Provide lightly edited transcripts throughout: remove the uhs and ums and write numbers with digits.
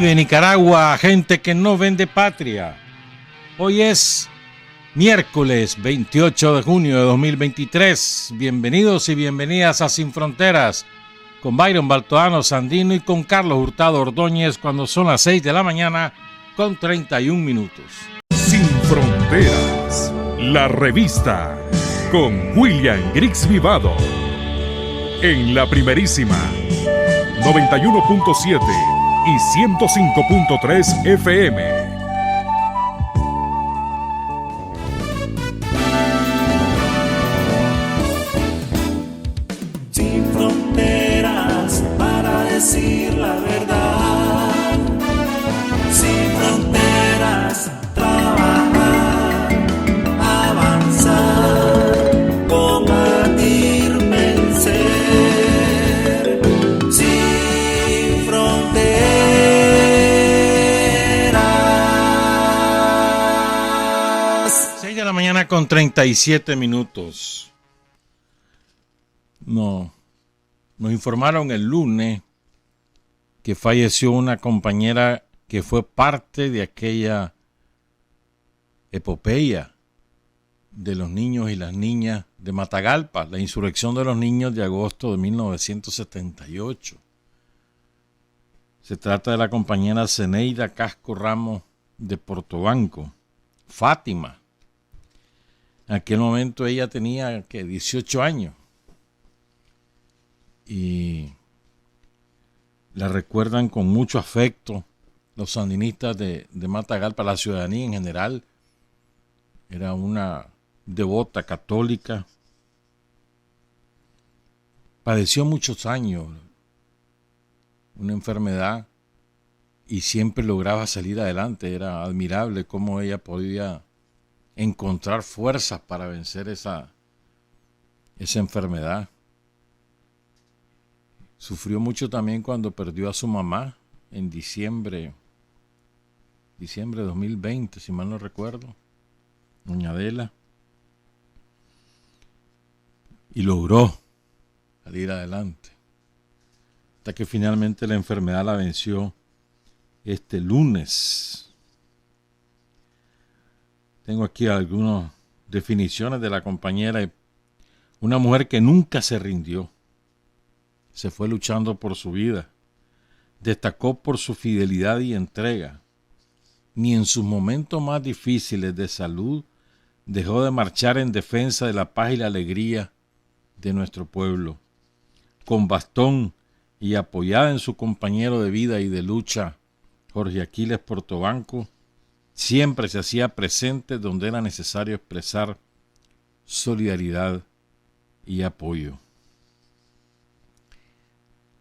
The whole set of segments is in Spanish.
vive Nicaragua, gente que no vende patria. Hoy es miércoles 28 de junio de 2023. Bienvenidos y bienvenidas a Sin Fronteras, con Byron Baltoano Sandino y con Carlos Hurtado Ordóñez, cuando son las 6 de la mañana con 31 minutos. Sin Fronteras, la revista, con William Griggs Vivado. En la primerísima 91.7 y 105.3 FM. Sin fronteras para decir la verdad. Sin fronteras, trabajar, avanzar, combatir, vencer. Sin fronteras. 6 de la mañana con 37 minutos. No, nos informaron el lunes que falleció una compañera que fue parte de aquella epopeya de los niños y las niñas de Matagalpa, la insurrección de los niños de agosto de 1978. Se trata de la compañera Zeneida Casco Ramos de Portobanco, Fátima. En aquel momento ella tenía 18 años. Y la recuerdan con mucho afecto los sandinistas de Matagalpa, la ciudadanía en general. Era una devota católica. Padeció muchos años una enfermedad y siempre lograba salir adelante. Era admirable cómo ella podía encontrar fuerzas para vencer esa enfermedad. Sufrió mucho también cuando perdió a su mamá en diciembre de 2020, si mal no recuerdo, doña Adela. Y logró salir adelante. Hasta que finalmente la enfermedad la venció este lunes. Tengo aquí algunas definiciones de la compañera. Una mujer que nunca se rindió. Se fue luchando por su vida. Destacó por su fidelidad y entrega. Ni en sus momentos más difíciles de salud dejó de marchar en defensa de la paz y la alegría de nuestro pueblo. Con bastón y apoyada en su compañero de vida y de lucha, Jorge Aquiles Portobanco, siempre se hacía presente donde era necesario expresar solidaridad y apoyo.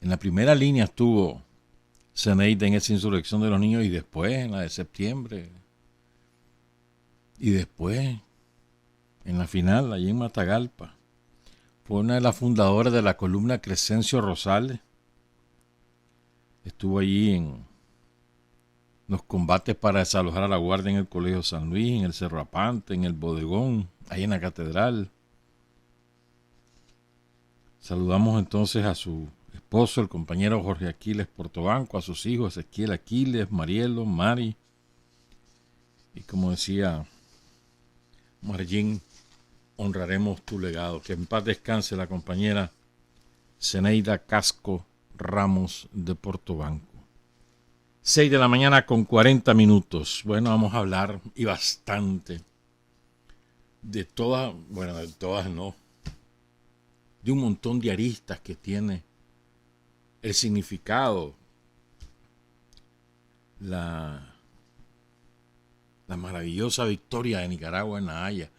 En la primera línea estuvo Zeneida en esa insurrección de los niños y después en la de septiembre. Y después en la final, allí en Matagalpa. Fue una de las fundadoras de la columna Crescencio Rosales. Estuvo allí en los combates para desalojar a la Guardia en el Colegio San Luis, en el Cerro Apante, en el Bodegón, ahí en la Catedral. Saludamos entonces a su esposo, el compañero Jorge Aquiles Portobanco, a sus hijos Ezequiel Aquiles, Marielo, Mari, y como decía Marjín, honraremos tu legado. Que en paz descanse la compañera Zeneida Casco Ramos de Portobanco. 6 de la mañana con 40 minutos. Bueno, vamos a hablar y bastante de todas, bueno, de todas no, de un montón de aristas que tiene el significado, la maravillosa victoria de Nicaragua en La Haya.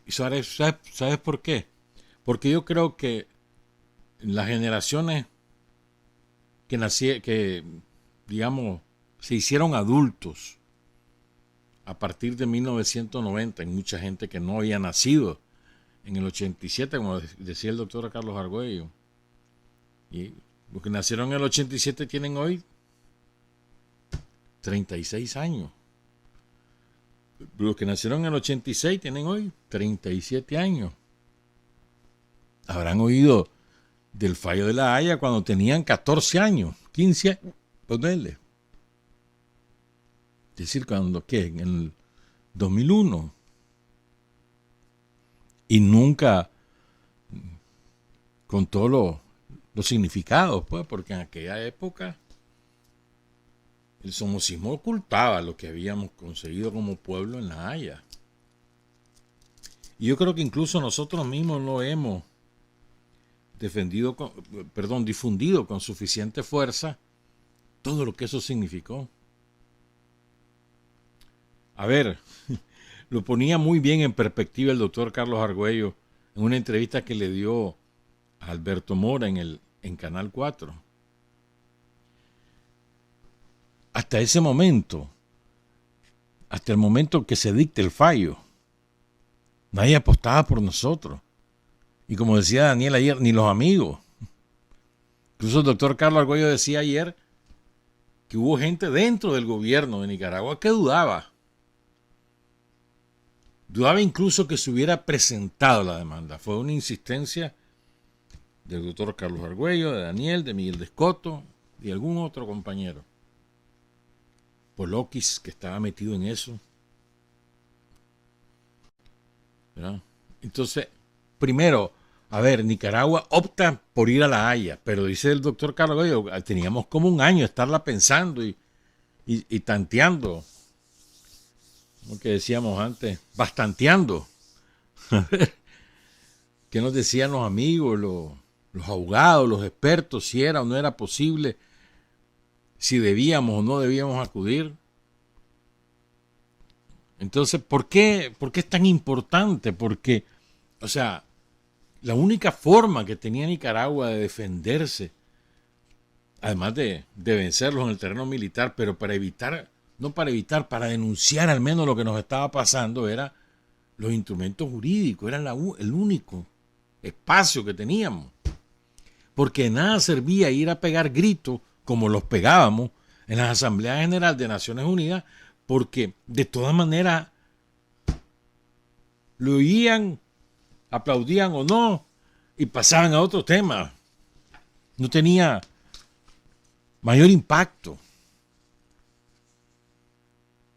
¿Sabes por qué? Porque yo creo que las generaciones que digamos, se hicieron adultos a partir de 1990, hay mucha gente que no había nacido en el 87, como decía el doctor Carlos Argüello. Y los que nacieron en el 87 tienen hoy 36 años. Los que nacieron en el 86 tienen hoy 37 años. Habrán oído del fallo de La Haya cuando tenían 14 años, 15 años, ponele. decir, cuando, ¿qué? En el 2001. Y nunca con todos los significados, pues, porque en aquella época el somocismo ocultaba lo que habíamos conseguido como pueblo en La Haya. Y yo creo que incluso nosotros mismos lo hemos difundido con suficiente fuerza todo lo que eso significó. A ver, lo ponía muy bien en perspectiva el doctor Carlos Argüello en una entrevista que le dio a Alberto Mora en Canal 4. Hasta ese momento, hasta el momento que se dicte el fallo, nadie apostaba por nosotros. Y como decía Daniel ayer, ni los amigos. Incluso el doctor Carlos Argüello decía ayer que hubo gente dentro del gobierno de Nicaragua que dudaba. Dudaba incluso que se hubiera presentado la demanda. Fue una insistencia del doctor Carlos Argüello, de Daniel, de Miguel de Escoto y algún otro compañero. Polokis, que estaba metido en eso. ¿Verdad? Entonces, primero, a ver, Nicaragua opta por ir a La Haya, pero dice el doctor Carlos Argüello, teníamos como un año estarla pensando y tanteando. Como que decíamos antes, bastanteando. ¿Qué nos decían los amigos, los abogados, los expertos, si era o no era posible, si debíamos o no debíamos acudir? Entonces, ¿por qué es tan importante? Porque, o sea, la única forma que tenía Nicaragua de defenderse, además de vencerlos en el terreno militar, pero para denunciar al menos lo que nos estaba pasando, era los instrumentos jurídicos, era el único espacio que teníamos. Porque de nada servía ir a pegar gritos como los pegábamos en las Asambleas Generales de Naciones Unidas, porque de todas maneras lo oían, aplaudían o no, y pasaban a otro tema. No tenía mayor impacto.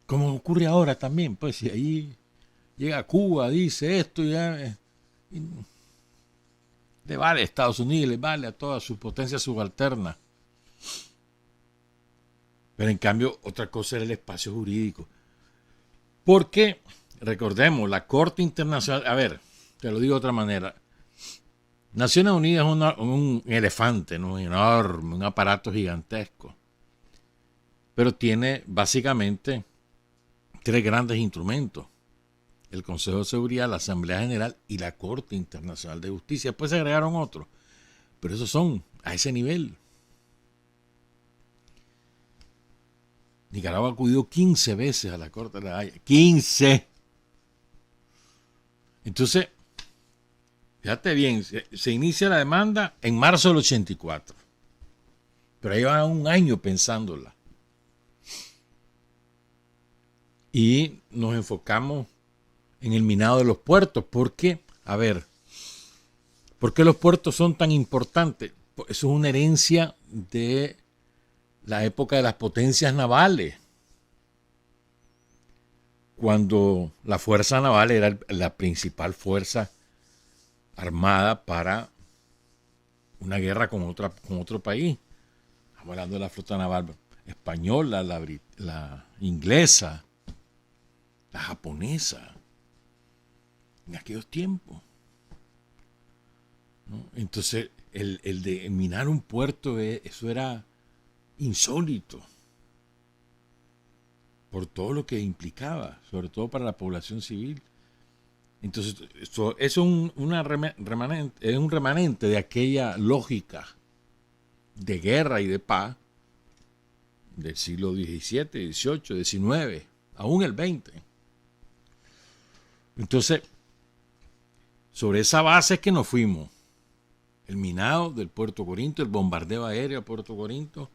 Como ocurre ahora también, pues si ahí llega Cuba, dice esto, ya le vale a Estados Unidos, le vale a todas sus potencias subalternas. Pero en cambio, otra cosa era el espacio jurídico. Porque, recordemos, la Corte Internacional, a ver, te lo digo de otra manera, Naciones Unidas es un elefante, ¿no? Enorme, un aparato gigantesco. Pero tiene básicamente 3 grandes instrumentos: el Consejo de Seguridad, la Asamblea General y la Corte Internacional de Justicia. Después se agregaron otros, pero esos son a ese nivel. Nicaragua acudió 15 veces a la Corte de La Haya. 15. Entonces, fíjate bien, se inicia la demanda en marzo del 84. Pero ahí van un año pensándola. Y nos enfocamos en el minado de los puertos. ¿Por qué? A ver, ¿por qué los puertos son tan importantes? Eso es una herencia de la época de las potencias navales, cuando la fuerza naval era la principal fuerza armada para una guerra con otro país. Estamos hablando de la flota naval española, la inglesa, la japonesa, en aquellos tiempos, ¿no? Entonces, el de minar un puerto, eso era insólito, por todo lo que implicaba, sobre todo para la población civil. Entonces, eso es un remanente de aquella lógica de guerra y de paz del siglo XVII, XVIII, XIX, aún el XX. Entonces, sobre esa base es que nos fuimos. El minado del Puerto Corinto, el bombardeo aéreo a Puerto Corinto,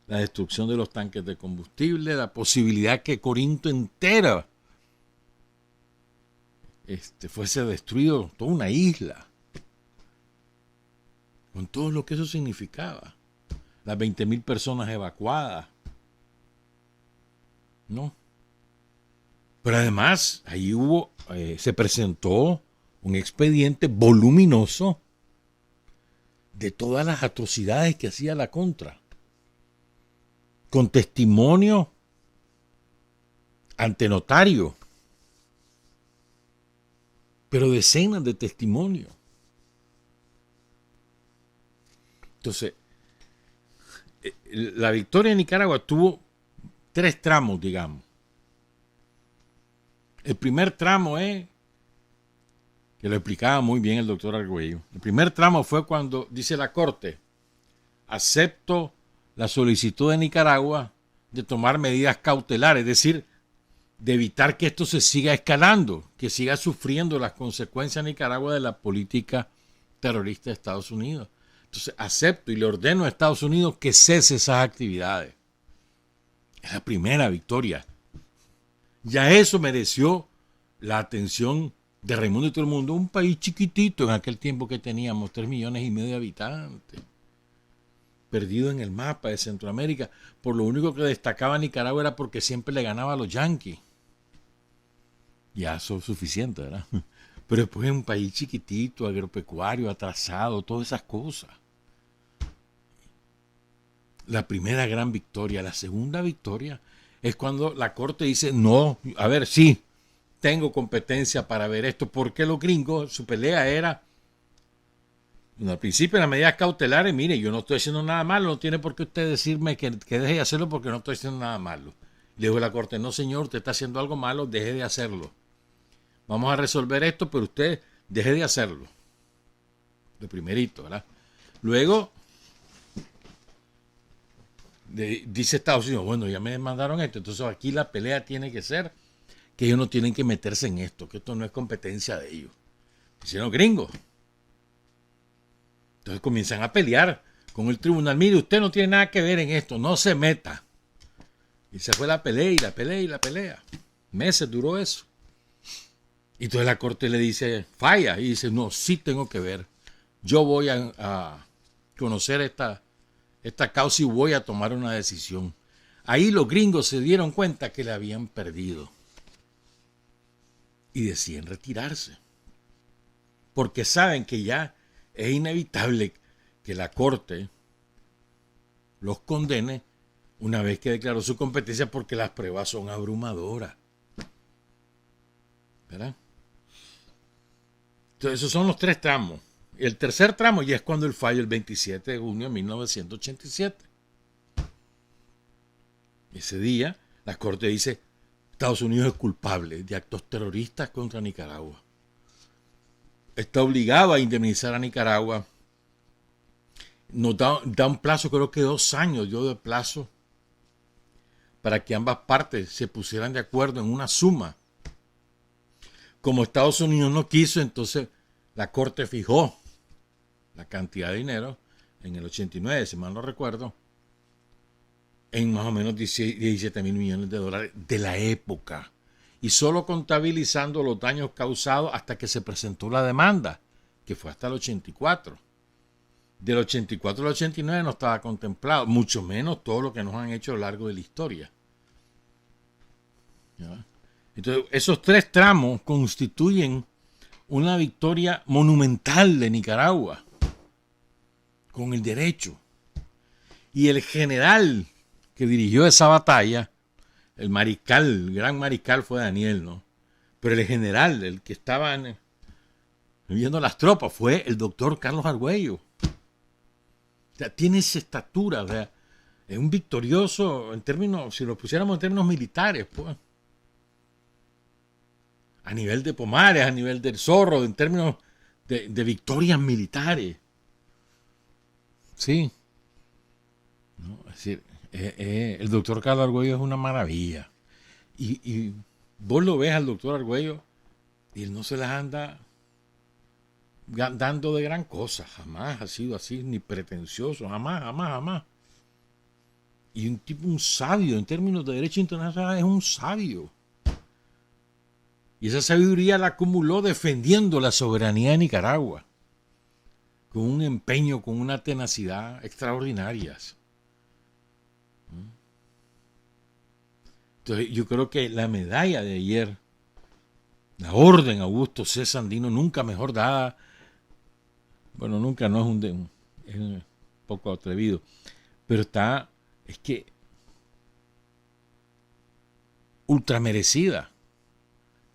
la destrucción de los tanques de combustible, la posibilidad que Corinto entera fuese destruido, toda una isla, con todo lo que eso significaba. Las 20.000 personas evacuadas. No. Pero además, ahí se presentó un expediente voluminoso de todas las atrocidades que hacía la Contra, con testimonio ante notario, pero decenas de testimonios. Entonces, la victoria de Nicaragua tuvo 3 tramos, digamos. El primer tramo es, que lo explicaba muy bien el doctor Argüello, el primer tramo fue cuando dice la Corte: acepto la solicitud de Nicaragua de tomar medidas cautelares, es decir, de evitar que esto se siga escalando, que siga sufriendo las consecuencias Nicaragua de la política terrorista de Estados Unidos. Entonces acepto y le ordeno a Estados Unidos que cese esas actividades. Es la primera victoria. Ya eso mereció la atención de Raimundo y todo el mundo. Un país chiquitito en aquel tiempo que teníamos 3,5 millones de habitantes, perdido en el mapa de Centroamérica. Por lo único que destacaba Nicaragua era porque siempre le ganaba a los yanquis. Ya eso es suficiente, ¿verdad? Pero después es un país chiquitito, agropecuario, atrasado, todas esas cosas. La primera gran victoria. La segunda victoria es cuando la Corte dice: no, a ver, sí, tengo competencia para ver esto, porque los gringos, su pelea era, al principio en las medidas cautelares: mire, yo no estoy haciendo nada malo, no tiene por qué usted decirme que deje de hacerlo porque no estoy haciendo nada malo. Le dijo la Corte: no señor, usted está haciendo algo malo, deje de hacerlo. Vamos a resolver esto, pero usted deje de hacerlo. De primerito, ¿verdad? Luego dice Estados Unidos: bueno, ya me demandaron esto, entonces aquí la pelea tiene que ser que ellos no tienen que meterse en esto, que esto no es competencia de ellos. Dicen los gringos. Entonces comienzan a pelear con el tribunal: mire, usted no tiene nada que ver en esto, no se meta. Y se fue la pelea y la pelea y la pelea. Meses duró eso. Y entonces la Corte le dice: falla. Y dice: no, sí tengo que ver. Yo voy a conocer esta causa y voy a tomar una decisión. Ahí los gringos se dieron cuenta que le habían perdido y deciden retirarse, porque saben que ya es inevitable que la Corte los condene una vez que declaró su competencia, porque las pruebas son abrumadoras, ¿verdad? Entonces esos son los 3 tramos. El tercer tramo ya es cuando el fallo, el 27 de junio de 1987. Ese día la Corte dice: Estados Unidos es culpable de actos terroristas contra Nicaragua. Está obligado a indemnizar a Nicaragua. Nos da un plazo, creo que 2 años dio de plazo, para que ambas partes se pusieran de acuerdo en una suma. Como Estados Unidos no quiso, entonces la Corte fijó la cantidad de dinero en el 89, si mal no recuerdo, en más o menos 17,000 millones de dólares de la época, y solo contabilizando los daños causados hasta que se presentó la demanda, que fue hasta el 84. Del 84 al 89 no estaba contemplado, mucho menos todo lo que nos han hecho a lo largo de la historia. ¿Ya? Entonces, esos 3 tramos constituyen una victoria monumental de Nicaragua con el derecho. Y el general que dirigió esa batalla, el mariscal, el gran mariscal fue Daniel, ¿no? Pero el general, el que estaba viendo las tropas, fue el doctor Carlos Argüello. O sea, tiene esa estatura, o sea, es un victorioso en términos, si lo pusiéramos en términos militares, pues. A nivel de Pomares, a nivel del Zorro, en términos de victorias militares. Sí. ¿No? Es decir, el doctor Carlos Argüello es una maravilla. Y vos lo ves al doctor Argüello y él no se las anda dando de gran cosa. Jamás ha sido así, ni pretencioso. Jamás, jamás, jamás. Y un tipo, un sabio, en términos de derecho internacional, es un sabio. Y esa sabiduría la acumuló defendiendo la soberanía de Nicaragua, con un empeño, con una tenacidad extraordinarias. Entonces, yo creo que la medalla de ayer, la orden Augusto C. Sandino, nunca mejor dada, bueno, nunca no es un poco atrevido, pero es que ultra merecida,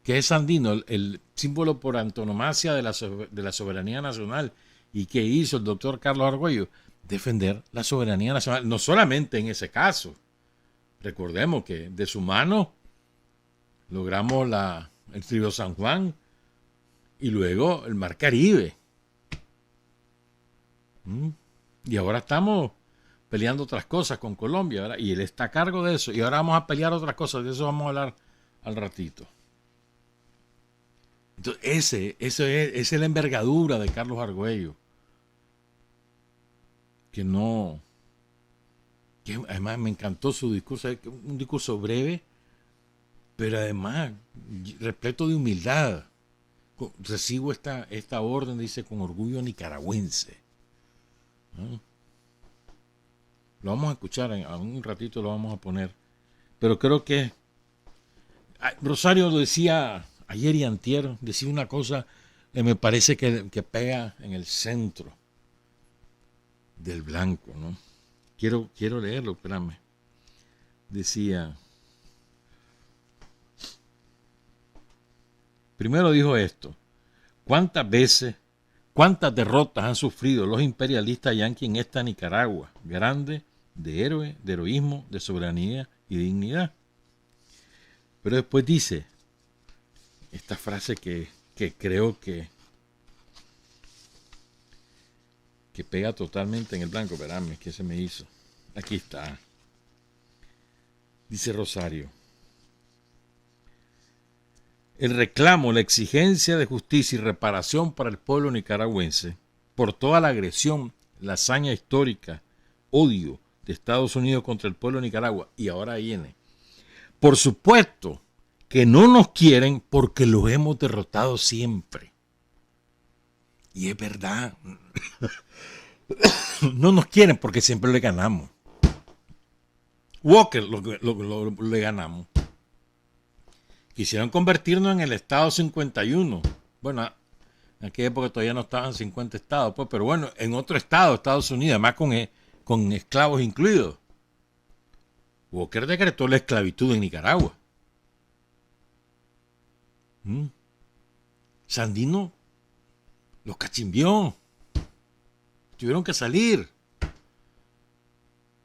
que es Sandino, el símbolo por antonomasia de la soberanía nacional, y que hizo el doctor Carlos Argüello, defender la soberanía nacional, no solamente en ese caso. Recordemos que de su mano logramos el Río San Juan y luego el Mar Caribe. Y ahora estamos peleando otras cosas con Colombia, ¿verdad? Y él está a cargo de eso. Y ahora vamos a pelear otras cosas, de eso vamos a hablar al ratito. Entonces, esa es la envergadura de Carlos Argüello. Que además me encantó su discurso, un discurso breve, pero además repleto de humildad. Recibo esta orden, dice, con orgullo nicaragüense. ¿No? Lo vamos a escuchar, en un ratito lo vamos a poner. Pero creo que Rosario lo decía ayer y antier, decía una cosa que me parece que pega en el centro del blanco, ¿no? Quiero leerlo, espérame. Decía, primero dijo esto: ¿cuántas derrotas han sufrido los imperialistas yanquis en esta Nicaragua grande, de héroe, de heroísmo, de soberanía y dignidad? Pero después dice esta frase que creo que pega totalmente en el blanco. Espérame, ¿qué se me hizo? Aquí está. Dice Rosario: el reclamo, la exigencia de justicia y reparación para el pueblo nicaragüense por toda la agresión, la hazaña histórica, odio de Estados Unidos contra el pueblo de Nicaragua. Y ahora viene: por supuesto que no nos quieren porque los hemos derrotado siempre. Y es verdad. No nos quieren porque siempre le ganamos. Walker le ganamos. Quisieron convertirnos en el estado 51. Bueno, en aquella época todavía no estaban 50 estados, pues, pero bueno, en otro estado, Estados Unidos, además con esclavos incluidos. Walker decretó la esclavitud en Nicaragua. Sandino los cachimbió. Tuvieron que salir.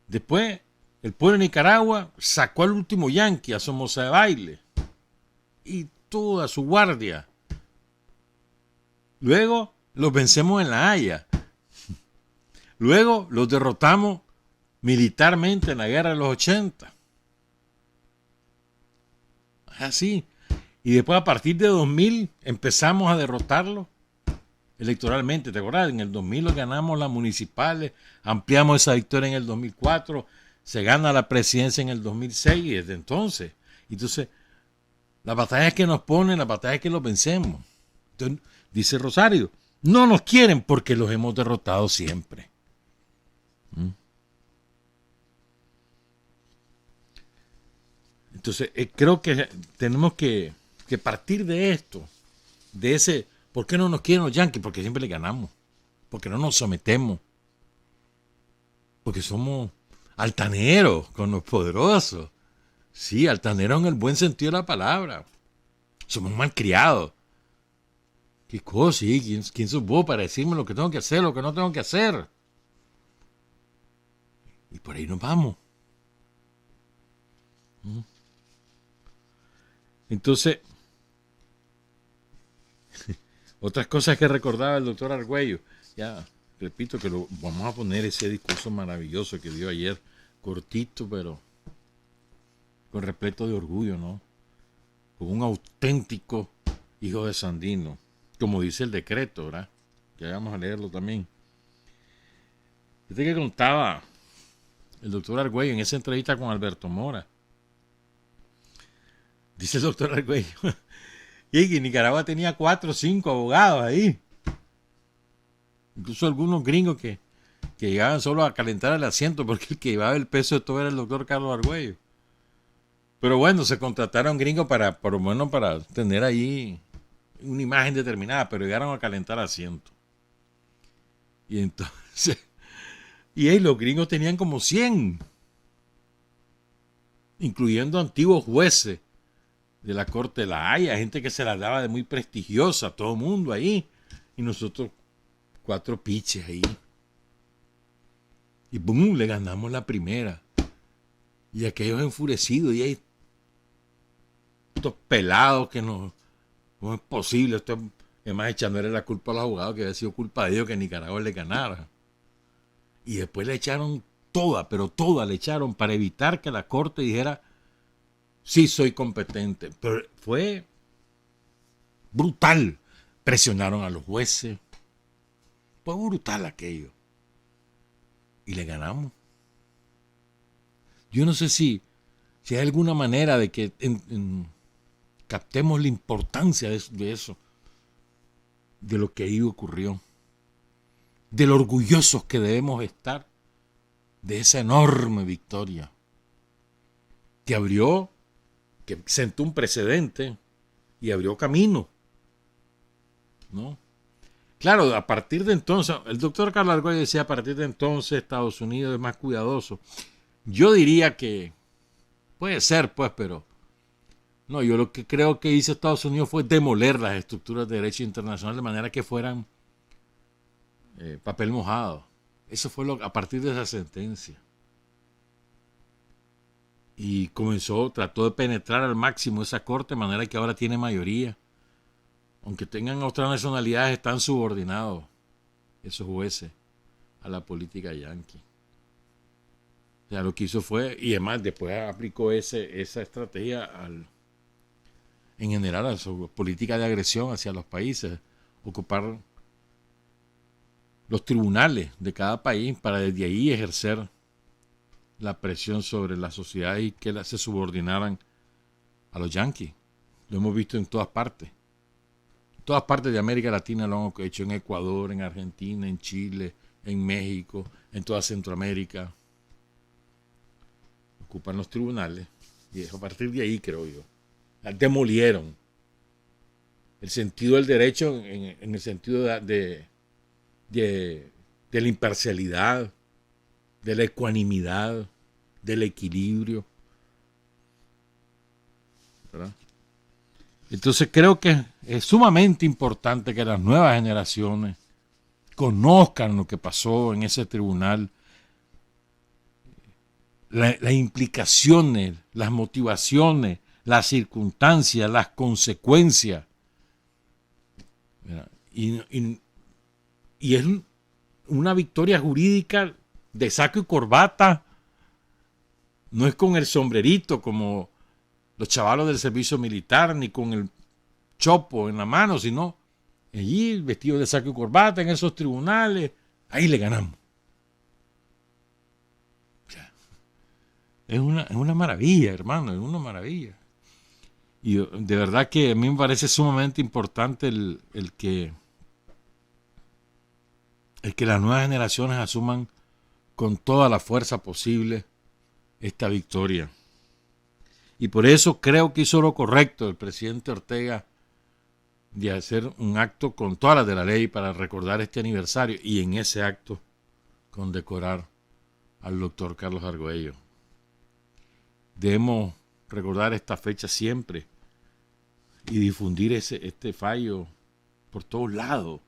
Después, el pueblo de Nicaragua sacó al último yanqui, a Somoza de Baile, y toda su guardia. Luego los vencemos en La Haya. Luego los derrotamos militarmente en la guerra de los 80. Así. Y después, a partir de 2000, empezamos a derrotarlos electoralmente. ¿Te acuerdas? En el 2000 los ganamos las municipales, ampliamos esa victoria en el 2004, se gana la presidencia en el 2006 y desde entonces. Las batallas que nos ponen, las batallas que los vencemos. Entonces, dice Rosario, no nos quieren porque los hemos derrotado siempre. Entonces, creo que tenemos que partir de esto, de ese, ¿por qué no nos quieren los yanquis? Porque siempre les ganamos, porque no nos sometemos, porque somos altaneros con los poderosos. Sí, altaneros en el buen sentido de la palabra. Somos malcriados. ¿Qué cosa? ¿Sí? ¿Quién sos vos para decirme lo que tengo que hacer, lo que no tengo que hacer? Y por ahí nos vamos. Entonces, otras cosas que recordaba el doctor Argüello. Ya, repito que lo vamos a poner, ese discurso maravilloso que dio ayer, cortito, pero con repleto de orgullo, ¿no? Con un auténtico hijo de Sandino, como dice el decreto, ¿verdad? Que vamos a leerlo también. Este que contaba el doctor Argüello en esa entrevista con Alberto Mora. Dice el doctor Argüello, y que Nicaragua tenía 4 o 5 abogados ahí. Incluso algunos gringos que llegaban solo a calentar el asiento, porque el que llevaba el peso de todo era el doctor Carlos Argüello. Pero bueno, se contrataron gringos para, por lo menos para tener ahí una imagen determinada, pero llegaron a calentar asientos. Y entonces, y ahí los gringos tenían como 100, incluyendo antiguos jueces de la Corte de la Haya, gente que se la daba de muy prestigiosa, todo el mundo ahí. Y nosotros 4 piches ahí. Y boom, le ganamos la primera. Y aquellos enfurecidos, y ahí estos pelados que no es posible. Esto es más echándole la culpa a los abogados, que había sido culpa de ellos que Nicaragua le ganara. Y después le echaron toda, pero toda le echaron para evitar que la corte dijera, sí soy competente. Pero fue brutal. Presionaron a los jueces. Fue brutal aquello. Y le ganamos. Yo no sé si hay alguna manera de que captemos la importancia de eso, de lo que ahí ocurrió, de lo orgullosos que debemos estar de esa enorme victoria que sentó un precedente y abrió camino, ¿no? Claro, a partir de entonces, el doctor Carlos Argüello decía, a partir de entonces Estados Unidos es más cuidadoso. Yo diría que puede ser, pues, pero no, yo lo que creo que hizo Estados Unidos fue demoler las estructuras de derecho internacional de manera que fueran papel mojado. Eso fue a partir de esa sentencia. Y trató de penetrar al máximo esa corte de manera que ahora tiene mayoría. Aunque tengan otras nacionalidades, están subordinados esos jueces a la política yanqui. O sea, lo que hizo fue, y además después aplicó esa estrategia en general a su política de agresión hacia los países, ocupar los tribunales de cada país para desde ahí ejercer la presión sobre la sociedad y que se subordinaran a los yanquis. Lo hemos visto en todas partes. En todas partes de América Latina lo han hecho, en Ecuador, en Argentina, en Chile, en México, en toda Centroamérica. Ocupan los tribunales y a partir de ahí, creo yo, demolieron el sentido del derecho en el sentido de la imparcialidad, de la ecuanimidad, del equilibrio, ¿verdad? Entonces creo que es sumamente importante que las nuevas generaciones conozcan lo que pasó en ese tribunal, las implicaciones, las motivaciones, las circunstancias, las consecuencias. Y es una victoria jurídica de saco y corbata. No es con el sombrerito como los chavalos del servicio militar, ni con el chopo en la mano, sino allí vestido de saco y corbata en esos tribunales. Ahí le ganamos. Es una maravilla, hermano, es una maravilla. Y de verdad que a mí me parece sumamente importante el que las nuevas generaciones asuman con toda la fuerza posible esta victoria. Y por eso creo que hizo lo correcto el presidente Ortega de hacer un acto con todas las de la ley para recordar este aniversario y en ese acto condecorar al doctor Carlos Argüello. Debemos recordar esta fecha siempre y difundir este fallo por todos lados.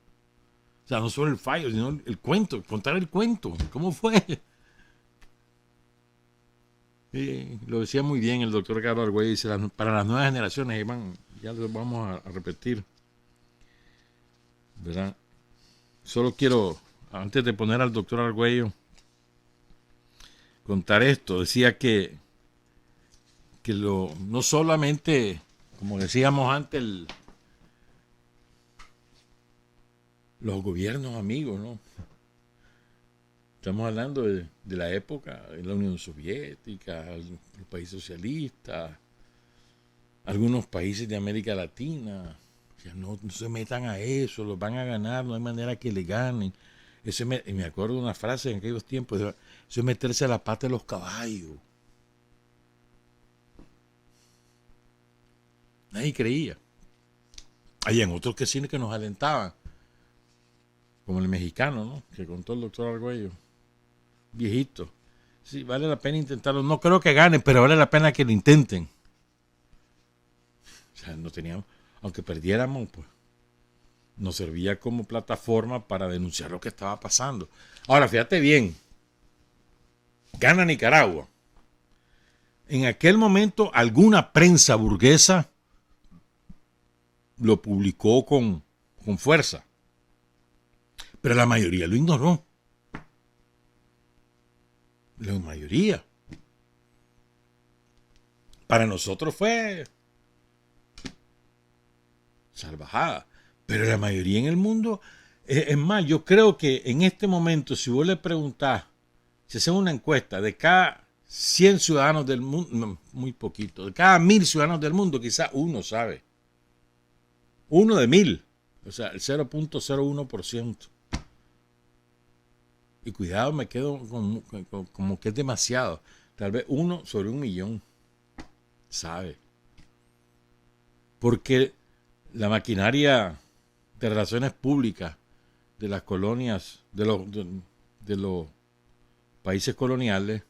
O sea, no solo el fallo, sino el cuento, contar el cuento. ¿Cómo fue? Lo decía muy bien el doctor Carlos Argüello, dice, para las nuevas generaciones, ya lo vamos a repetir, ¿verdad? Solo quiero, antes de poner al doctor Argüello, contar esto. Decía que no solamente, como decíamos antes, los gobiernos amigos, ¿no? Estamos hablando de la época de la Unión Soviética, los países socialistas, algunos países de América Latina. O sea, no se metan a eso, los van a ganar, no hay manera que le ganen. Me acuerdo de una frase en aquellos tiempos, eso es meterse a la pata de los caballos. Nadie creía. Habían otros que sí que nos alentaban, como el mexicano, ¿no? Que contó el doctor Argüello, viejito. Sí, vale la pena intentarlo. No creo que ganen, pero vale la pena que lo intenten. O sea, no teníamos, aunque perdiéramos, pues nos servía como plataforma para denunciar lo que estaba pasando. Ahora, fíjate bien, gana Nicaragua. En aquel momento, alguna prensa burguesa lo publicó con fuerza, pero la mayoría lo ignoró. La mayoría. Para nosotros fue salvajada, pero la mayoría en el mundo, es más, yo creo que en este momento, si vos le preguntás, si hacemos una encuesta de cada 100 ciudadanos del mundo, no, muy poquito, de cada 1000 ciudadanos del mundo, quizás uno sabe. Uno de 1000, o sea, el 0.01%. Y cuidado, me quedo como que es demasiado. Tal vez 1 sobre 1.000.000 sabe. Porque la maquinaria de relaciones públicas de las colonias, de los países coloniales,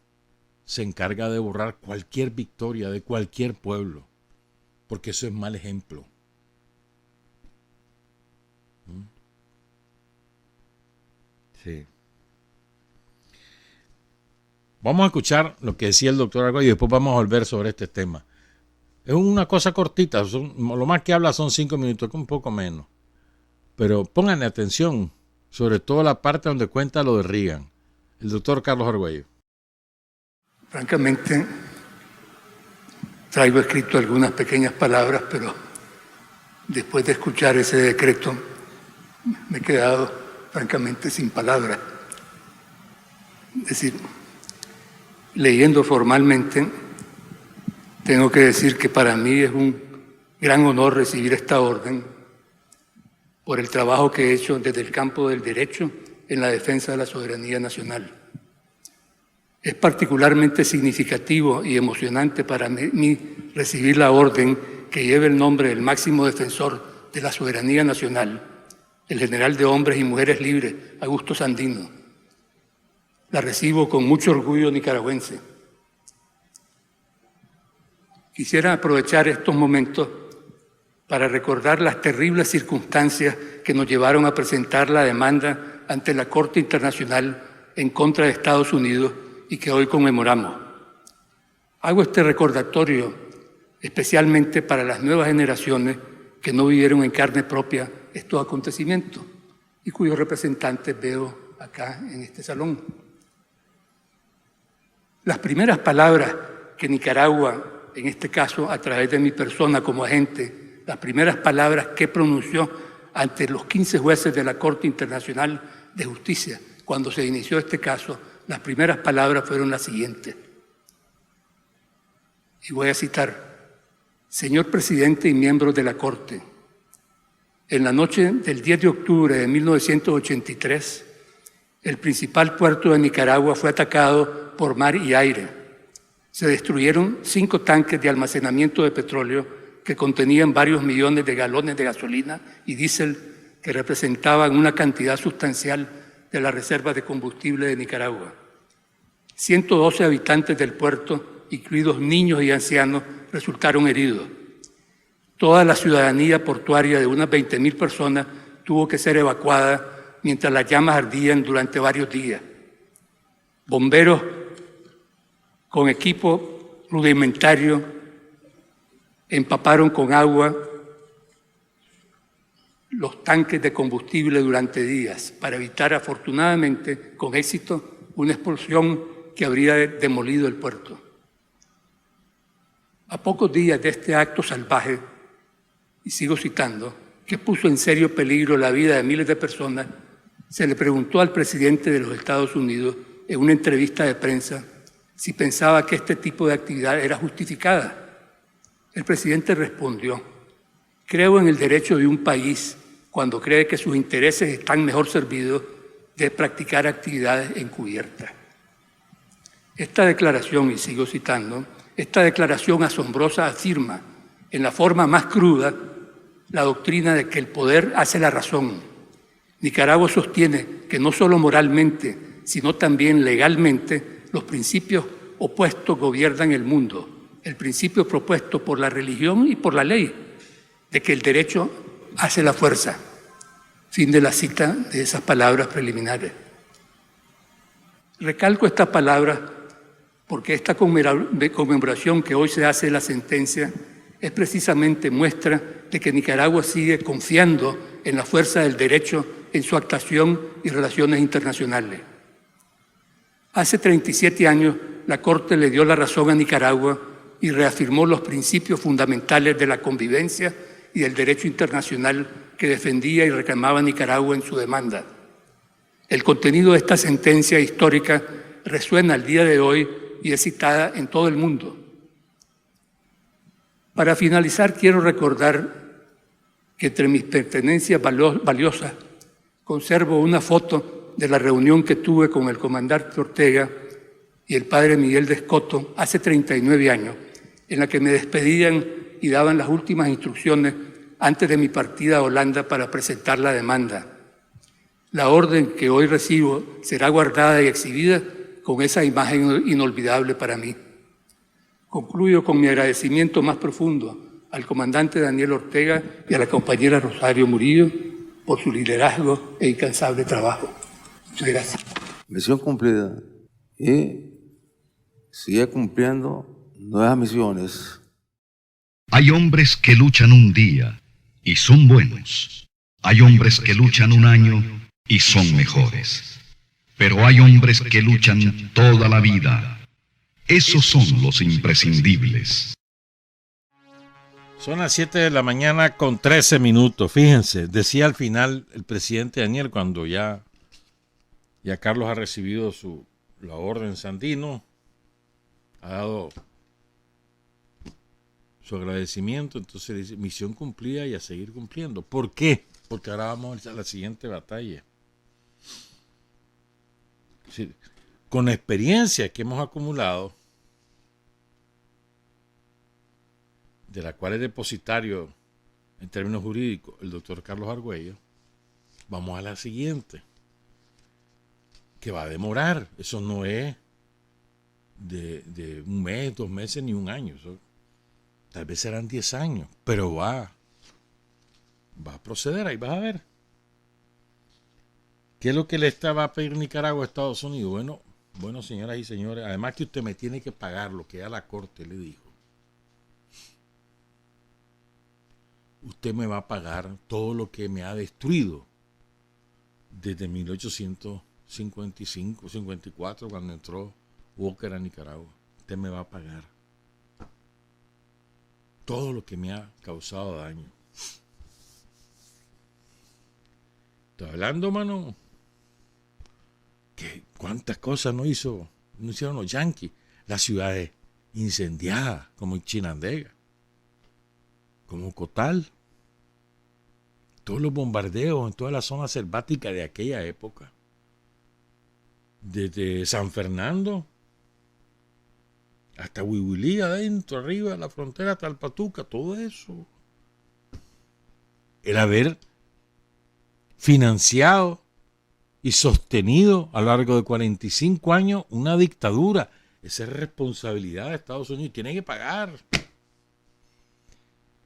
se encarga de borrar cualquier victoria de cualquier pueblo. Porque eso es mal ejemplo. Sí. Vamos a escuchar lo que decía el doctor Argüello y después vamos a volver sobre este tema. Es una cosa cortita, lo más que habla son 5 minutos, un poco menos. Pero pónganle atención, sobre todo la parte donde cuenta lo de Reagan. El doctor Carlos Argüello. Francamente, traigo escrito algunas pequeñas palabras, pero después de escuchar ese decreto me he quedado francamente sin palabras. Es decir, leyendo formalmente, tengo que decir que para mí es un gran honor recibir esta orden por el trabajo que he hecho desde el campo del derecho en la defensa de la soberanía nacional. Es particularmente significativo y emocionante para mí recibir la orden que lleva el nombre del máximo defensor de la soberanía nacional, el general de hombres y mujeres libres, Augusto Sandino. La recibo con mucho orgullo nicaragüense. Quisiera aprovechar estos momentos para recordar las terribles circunstancias que nos llevaron a presentar la demanda ante la Corte Internacional en contra de Estados Unidos y que hoy conmemoramos. Hago este recordatorio especialmente para las nuevas generaciones que no vivieron en carne propia estos acontecimientos y cuyos representantes veo acá en este salón. Las primeras palabras que Nicaragua, en este caso a través de mi persona como agente, las primeras palabras que pronunció ante los 15 jueces de la Corte Internacional de Justicia, cuando se inició este caso, las primeras palabras fueron las siguientes. Y voy a citar: Señor presidente y miembros de la Corte, en la noche del 10 de octubre de 1983, el principal puerto de Nicaragua fue atacado por mar y aire. Se destruyeron 5 tanques de almacenamiento de petróleo que contenían varios millones de galones de gasolina y diésel que representaban una cantidad sustancial de las reservas de combustible de Nicaragua. 112 habitantes del puerto, incluidos niños y ancianos, resultaron heridos. Toda la ciudadanía portuaria de unas 20.000 personas tuvo que ser evacuada mientras las llamas ardían durante varios días. Bomberos con equipo rudimentario empaparon con agua los tanques de combustible durante días para evitar, afortunadamente, con éxito, una explosión que habría demolido el puerto. A pocos días de este acto salvaje, y sigo citando, que puso en serio peligro la vida de miles de personas, se le preguntó al presidente de los Estados Unidos en una entrevista de prensa si pensaba que este tipo de actividad era justificada. El presidente respondió: creo en el derecho de un país cuando cree que sus intereses están mejor servidos de practicar actividades encubiertas. Esta declaración, y sigo citando, esta declaración asombrosa afirma en la forma más cruda, la doctrina de que el poder hace la razón. Nicaragua sostiene que no solo moralmente, sino también legalmente, los principios opuestos gobiernan el mundo. El principio propuesto por la religión y por la ley, de que el derecho hace la fuerza. Fin de la cita de esas palabras preliminares. Recalco estas palabras porque esta conmemoración que hoy se hace de la sentencia es precisamente muestra de que Nicaragua sigue confiando en la fuerza del derecho en su actuación y relaciones internacionales. Hace 37 años, la Corte le dio la razón a Nicaragua y reafirmó los principios fundamentales de la convivencia y del derecho internacional que defendía y reclamaba Nicaragua en su demanda. El contenido de esta sentencia histórica resuena al día de hoy y es citada en todo el mundo. Para finalizar, quiero recordar que entre mis pertenencias valiosas conservo una foto de la reunión que tuve con el comandante Ortega y el padre Miguel de Escoto hace 39 años, en la que me despedían y daban las últimas instrucciones antes de mi partida a Holanda para presentar la demanda. La orden que hoy recibo será guardada y exhibida con esa imagen inolvidable para mí. Concluyo con mi agradecimiento más profundo al comandante Daniel Ortega y a la compañera Rosario Murillo por su liderazgo e incansable trabajo. Muchas gracias. Misión cumplida y sigue cumpliendo nuevas misiones. Hay hombres que luchan un día y son buenos. Hay hombres que luchan un año y son mejores. Pero hay hombres que luchan toda la vida. Esos son los imprescindibles. Son las 7 de la mañana con 13 minutos. Fíjense, decía al final el presidente Daniel, cuando ya Carlos ha recibido la orden Sandino, ha dado su agradecimiento, entonces dice, misión cumplida y a seguir cumpliendo. ¿Por qué? Porque ahora vamos a la siguiente batalla. Sí, con la experiencia que hemos acumulado, de la cual es depositario en términos jurídicos el doctor Carlos Argüello, vamos a la siguiente, que va a demorar. Eso no es de un mes, 2 meses, ni un año. Eso, tal vez serán 10 años, pero va a proceder, ahí vas a ver. ¿Qué es lo que le va a pedir Nicaragua a Estados Unidos? Bueno, señoras y señores, además que usted me tiene que pagar lo que ya la Corte le dijo. Usted me va a pagar todo lo que me ha destruido desde 1855, 54, cuando entró Walker a Nicaragua. Usted me va a pagar todo lo que me ha causado daño. Estoy hablando, mano, que cuántas cosas no hicieron los yanquis. Las ciudades incendiadas, como Chinandega, como Cotal, todos los bombardeos en toda la zona selvática de aquella época, desde San Fernando hasta Huihuilí, adentro, arriba de la frontera, Talpatuca, todo eso. El haber financiado y sostenido a lo largo de 45 años una dictadura. Esa es responsabilidad de Estados Unidos, tiene que pagar.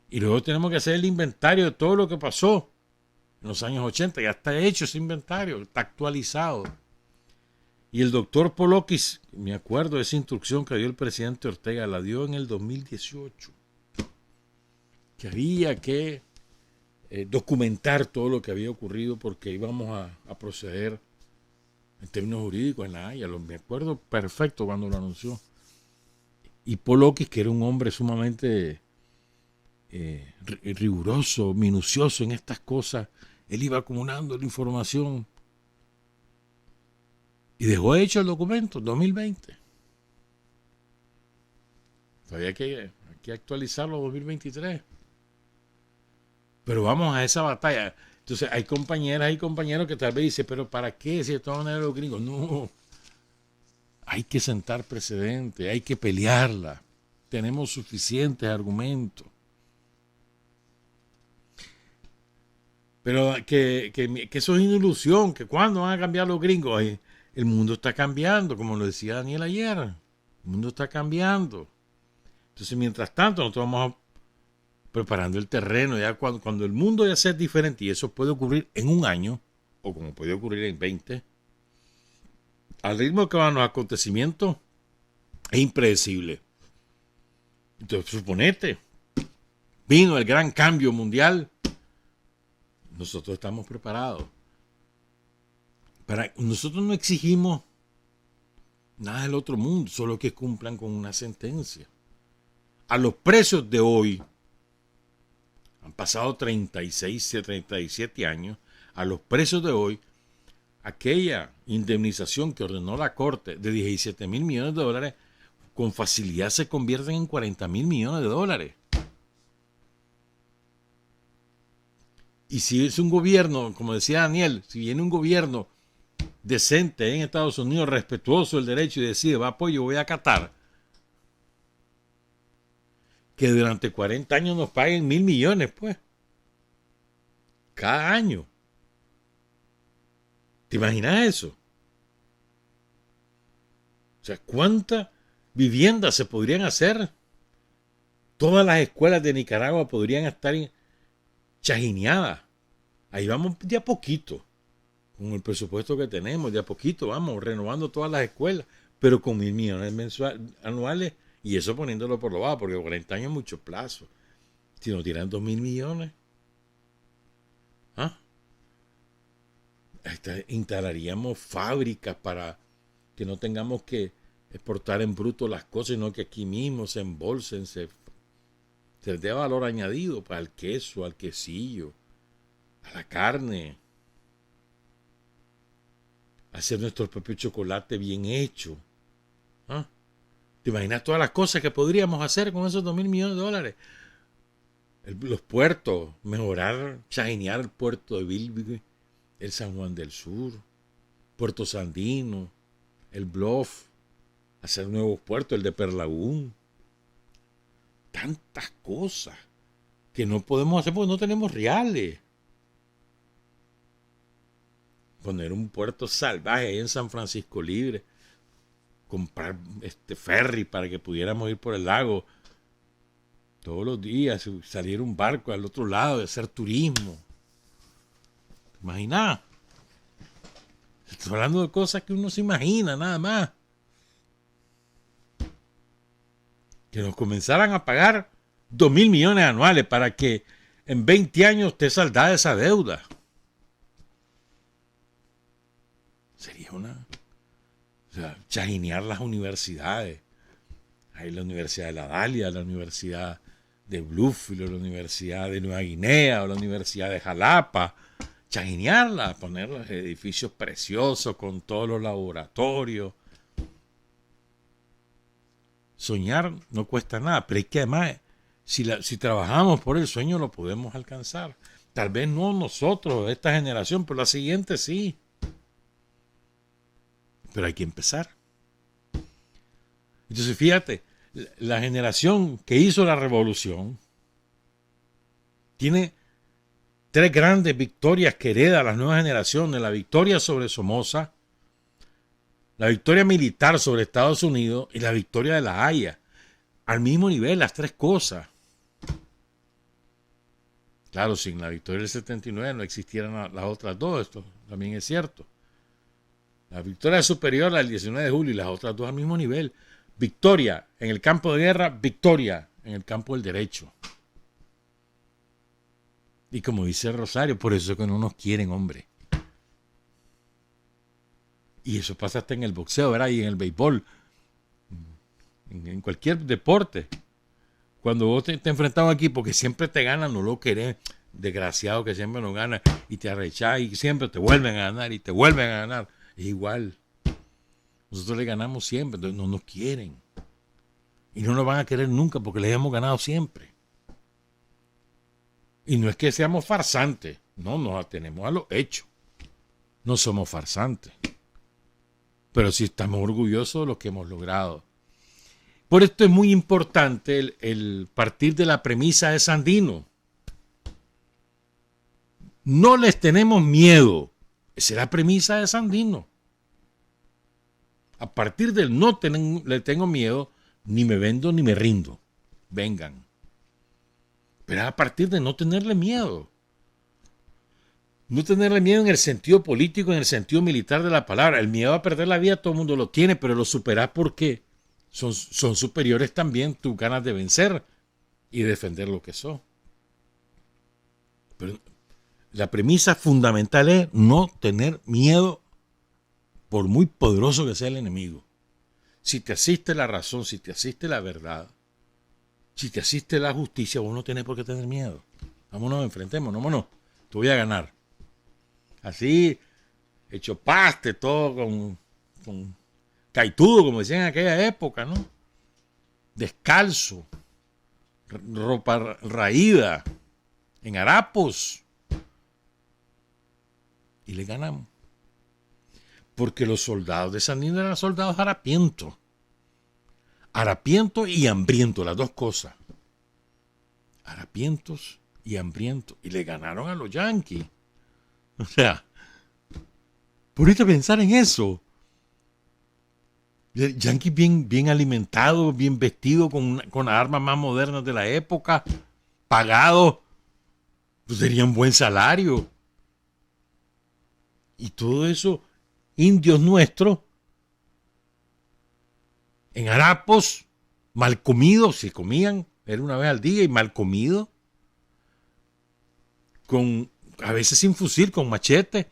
Y luego tenemos que hacer el inventario de todo lo que pasó en los años 80. Ya está hecho ese inventario, está actualizado. Y el doctor Polokis, me acuerdo de esa instrucción que dio el presidente Ortega, la dio en el 2018, que había que documentar todo lo que había ocurrido porque íbamos a proceder en términos jurídicos en la Haya. Me acuerdo perfecto cuando lo anunció. Y Polokis, que era un hombre sumamente riguroso, minucioso en estas cosas, él iba acumulando la información y dejó hecho el documento en 2020. Todavía hay que actualizarlo en 2023. Pero vamos a esa batalla. Entonces hay compañeras y compañeros que tal vez dicen, pero ¿para qué? Si de todas maneras los gringos. No. Hay que sentar precedentes, hay que pelearla. Tenemos suficientes argumentos. Pero que eso es una ilusión, que cuando van a cambiar los gringos. Ay, el mundo está cambiando, como lo decía Daniel ayer. El mundo está cambiando. Entonces, mientras tanto, nosotros vamos preparando el terreno. Ya cuando el mundo ya sea diferente, y eso puede ocurrir en un año, o como puede ocurrir en 20, al ritmo que van los acontecimientos, es impredecible. Entonces, suponete, vino el gran cambio mundial. Nosotros estamos preparados. Nosotros no exigimos nada del otro mundo, solo que cumplan con una sentencia. A los precios de hoy, han pasado 36, 37 años, a los precios de hoy, aquella indemnización que ordenó la Corte de 17,000 millones de dólares, con facilidad se convierten en 40,000 millones de dólares. Y si es un gobierno, como decía Daniel, si viene un gobierno decente en Estados Unidos, respetuoso del derecho y decide, va apoyo, voy a acatar, que durante 40 años nos paguen 1,000 millones, pues, cada año. ¿Te imaginas eso? O sea, ¿cuántas viviendas se podrían hacer? Todas las escuelas de Nicaragua podrían estar chajineadas. Ahí vamos de a poquito, con el presupuesto que tenemos, de a poquito vamos renovando todas las escuelas, pero con 1,000 millones anuales, y eso poniéndolo por lo bajo, porque 40 años es mucho plazo. Si nos tiran 2,000 millones, instalaríamos fábricas para que no tengamos que exportar en bruto las cosas, sino que aquí mismo se embolsen, se les dé valor añadido para el queso, al quesillo, a la carne. Hacer nuestro propio chocolate bien hecho. ¿Te imaginas todas las cosas que podríamos hacer con esos 2,000 millones de dólares? Los puertos, mejorar, chajinear el puerto de Bilby, el San Juan del Sur, Puerto Sandino, el Bluff, hacer nuevos puertos, el de Perlagún. Tantas cosas que no podemos hacer porque no tenemos reales. Poner un puerto salvaje ahí en San Francisco Libre, comprar ferry para que pudiéramos ir por el lago todos los días, salir un barco al otro lado, hacer turismo. ¿Te imaginas? Estoy hablando de cosas que uno se imagina, nada más. Que nos comenzaran a pagar 2,000 millones anuales para que en 20 años esté saldada esa deuda. Sería chajinear las universidades. Hay la Universidad de La Dalia, la Universidad de Bluefield, la Universidad de Nueva Guinea, o la Universidad de Jalapa. Chajinearla, poner los edificios preciosos con todos los laboratorios. Soñar no cuesta nada, pero es que además, si trabajamos por el sueño, lo podemos alcanzar. Tal vez no nosotros, esta generación, pero la siguiente sí. Pero hay que empezar. Entonces, fíjate, la generación que hizo la revolución tiene 3 grandes victorias que hereda las nuevas generaciones: la victoria sobre Somoza, la victoria militar sobre Estados Unidos y la victoria de La Haya. Al mismo nivel, las 3 cosas. Claro, sin la victoria del 79 no existieran las otras 2, esto también es cierto. La victoria superior al 19 de julio y las otras 2 al mismo nivel. Victoria en el campo de guerra, victoria en el campo del derecho. Y como dice Rosario, por eso es que no nos quieren, hombre. Y eso pasa hasta en el boxeo, ¿verdad? Y en el béisbol. En cualquier deporte. Cuando vos te enfrentas a un equipo que siempre te gana, no lo querés. Desgraciado que siempre no gana y te arrechás y siempre te vuelven a ganar y te vuelven a ganar. Es igual. Nosotros le ganamos siempre, entonces no nos quieren. Y no nos van a querer nunca porque les hemos ganado siempre. Y no es que seamos farsantes, no, nos atenemos a los hechos. No somos farsantes. Pero sí estamos orgullosos de lo que hemos logrado. Por esto es muy importante el partir de la premisa de Sandino. No les tenemos miedo. Esa es la premisa de Sandino. A partir del no le tengo miedo, ni me vendo ni me rindo. Vengan. Pero es a partir de no tenerle miedo. No tenerle miedo en el sentido político, en el sentido militar de la palabra. El miedo a perder la vida todo el mundo lo tiene, pero lo superás porque son superiores también tus ganas de vencer y defender lo que sos. Pero la premisa fundamental es no tener miedo por muy poderoso que sea el enemigo. Si te asiste la razón, si te asiste la verdad, si te asiste la justicia, vos no tenés por qué tener miedo. Vámonos, enfrentémonos, vámonos. Te voy a ganar. Así, hecho paste, todo con caitudo, como decían en aquella época, ¿no? Descalzo, ropa raída, en harapos. Y le ganamos. Porque los soldados de Sandino eran soldados harapientos. Harapientos y hambrientos, las dos cosas. Harapientos y hambrientos. Y le ganaron a los yanquis. O sea, ponete a pensar en eso. Yanquis bien alimentados, bien vestidos, con las armas más modernas de la época, pagados, pues tenían buen salario. Y todo eso, indios nuestros, en harapos, mal comidos, si comían, era una vez al día y mal comidos, a veces sin fusil, con machete,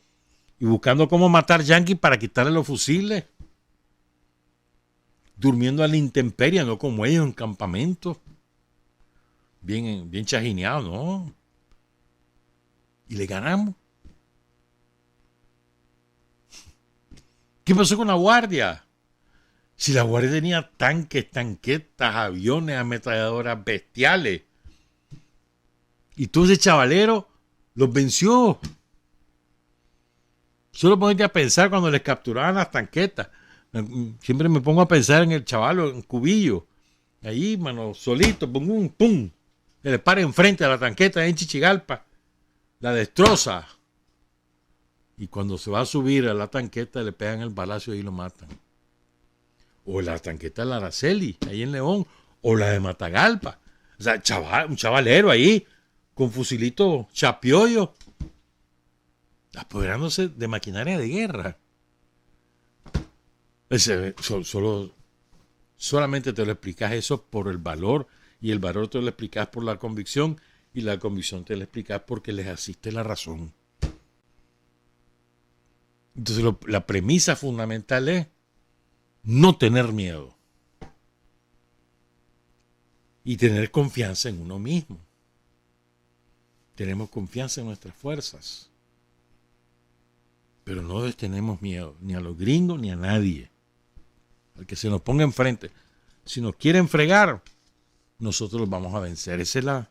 y buscando cómo matar yanquis para quitarle los fusiles, durmiendo a la intemperie, no como ellos en campamentos, bien chajineados, ¿no? Y le ganamos. ¿Qué pasó con la Guardia? Si la Guardia tenía tanques, tanquetas, aviones, ametralladoras bestiales. Y todo ese chavalero los venció. Solo ponete a pensar cuando les capturaban las tanquetas. Siempre me pongo a pensar en el chavalo, en Cubillo. Ahí, mano, solito, pum, pum. Le para enfrente a la tanqueta en Chichigalpa. La destroza. Y cuando se va a subir a la tanqueta le pegan el balazo y lo matan. O la tanqueta de la Araceli, ahí en León. O la de Matagalpa. O sea, un chavalero ahí, con fusilito chapiollo, apoderándose de maquinaria de guerra. Solamente te lo explicas eso por el valor, y el valor te lo explicas por la convicción, y la convicción te lo explicas porque les asiste la razón. Entonces la premisa fundamental es no tener miedo y tener confianza en uno mismo. Tenemos confianza en nuestras fuerzas, pero no les tenemos miedo ni a los gringos ni a nadie. Al que se nos ponga enfrente, si nos quieren fregar, nosotros los vamos a vencer. Esa es la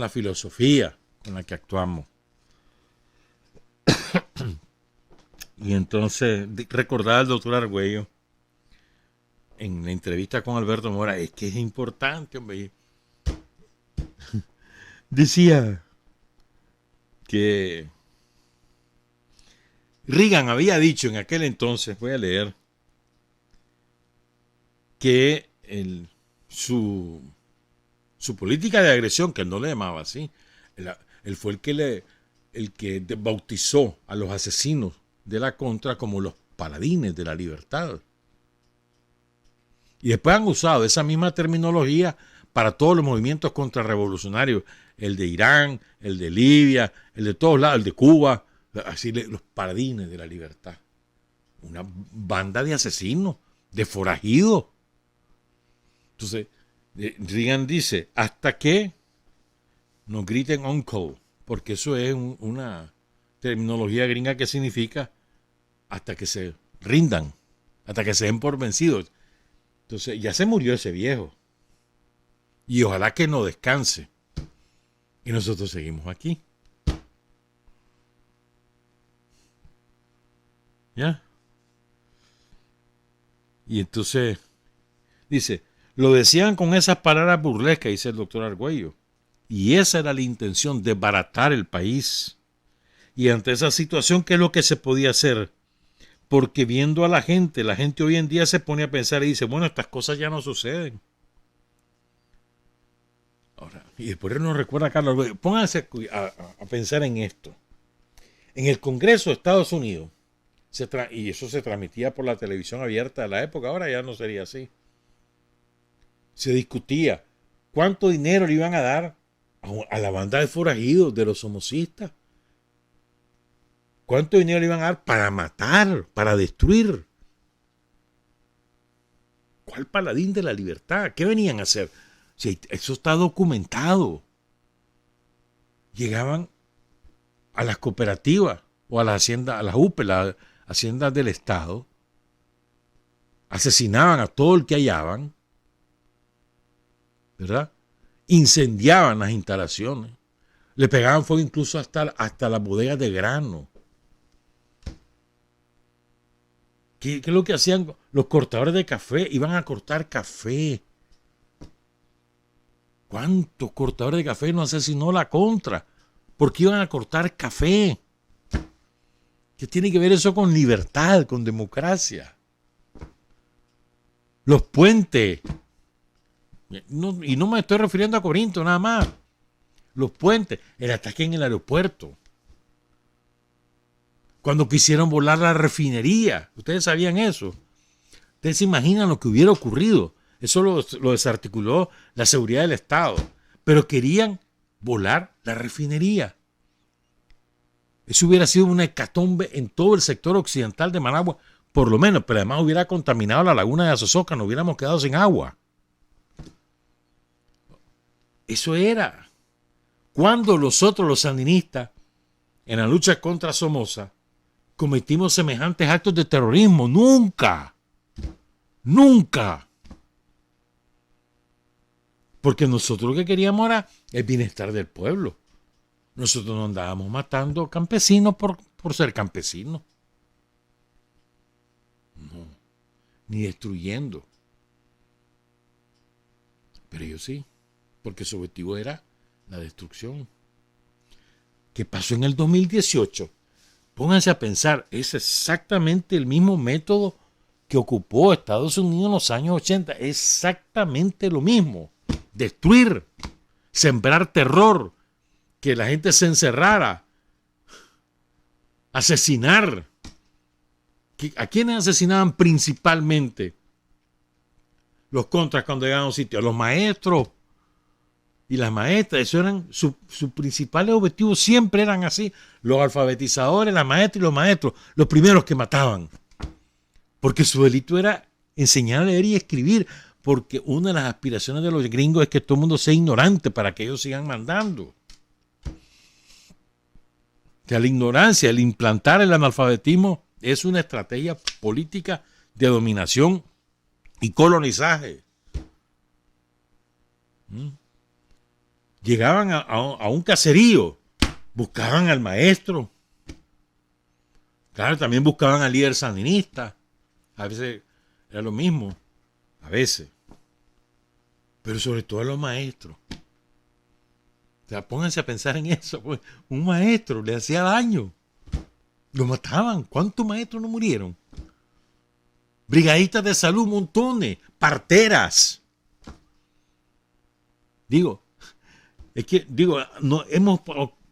filosofía con la que actuamos. Y entonces recordaba al doctor Argüello en la entrevista con Alberto Mora, es que es importante, hombre. Decía que Reagan había dicho en aquel entonces, voy a leer, que su política de agresión, que él no le llamaba así, él fue el que bautizó a los asesinos de la contra como los paladines de la libertad. Y después han usado esa misma terminología para todos los movimientos contrarrevolucionarios, el de Irán, el de Libia, el de todos lados, el de Cuba, así los paladines de la libertad. Una banda de asesinos, de forajidos. Entonces, Reagan dice, hasta que nos griten uncle, porque eso es una terminología gringa que significa hasta que se rindan, hasta que se den por vencidos. Entonces, ya se murió ese viejo. Y ojalá que no descanse. Y nosotros seguimos aquí. ¿Ya? Y entonces, dice, lo decían con esas palabras burlescas, dice el doctor Argüello, Y esa era la intención, desbaratar el país. Y ante esa situación, ¿qué es lo que se podía hacer? Porque viendo a la gente hoy en día se pone a pensar y dice, bueno, estas cosas ya no suceden. Ahora, y después nos recuerda, Carlos, pónganse a pensar en esto. En el Congreso de Estados Unidos, y eso se transmitía por la televisión abierta de la época, ahora ya no sería así. Se discutía cuánto dinero le iban a dar a la banda de forajidos de los somocistas. ¿Cuánto dinero le iban a dar para matar, para destruir? ¿Cuál paladín de la libertad? ¿Qué venían a hacer? Si eso está documentado. Llegaban a las cooperativas o a las haciendas, a las UPE, las haciendas del Estado, asesinaban a todo el que hallaban, ¿verdad? Incendiaban las instalaciones, le pegaban fuego incluso hasta las bodegas de grano. ¿Qué es lo que hacían los cortadores de café? Iban a cortar café. ¿Cuántos cortadores de café no asesinó la Contra? Porque iban a cortar café. ¿Qué tiene que ver eso con libertad, con democracia? Los puentes. Y no me estoy refiriendo a Corinto nada más. Los puentes. El ataque en el aeropuerto. Cuando quisieron volar la refinería. ¿Ustedes sabían eso? ¿Ustedes se imaginan lo que hubiera ocurrido? Eso lo desarticuló la seguridad del Estado. Pero querían volar la refinería. Eso hubiera sido una hecatombe en todo el sector occidental de Managua, por lo menos, pero además hubiera contaminado la laguna de Azosoca, nos hubiéramos quedado sin agua. Eso era. Cuando nosotros, los sandinistas, en la lucha contra Somoza, cometimos semejantes actos de terrorismo? Nunca. Nunca. Porque nosotros lo que queríamos era el bienestar del pueblo. Nosotros no andábamos matando campesinos por ser campesinos. No. Ni destruyendo. Pero ellos sí. Porque su objetivo era la destrucción. ¿Qué pasó en el 2018? Pónganse a pensar, es exactamente el mismo método que ocupó Estados Unidos en los años 80. Exactamente lo mismo. Destruir, sembrar terror, que la gente se encerrara, asesinar. ¿A quiénes asesinaban principalmente los contras cuando llegaban a un sitio? A los maestros y las maestras. Eso eran sus principales objetivos, siempre eran así. Los alfabetizadores, las maestras y los maestros, los primeros que mataban. Porque su delito era enseñar a leer y escribir. Porque una de las aspiraciones de los gringos es que todo el mundo sea ignorante para que ellos sigan mandando. Que la ignorancia, el implantar el analfabetismo, es una estrategia política de dominación y colonizaje. Llegaban a un caserío, buscaban al maestro. Claro, también buscaban al líder sandinista. A veces era lo mismo, a veces. Pero sobre todo a los maestros. O sea, pónganse a pensar en eso. Pues. Un maestro le hacía daño. Lo mataban. ¿Cuántos maestros no murieron? Brigadistas de salud, montones. Parteras.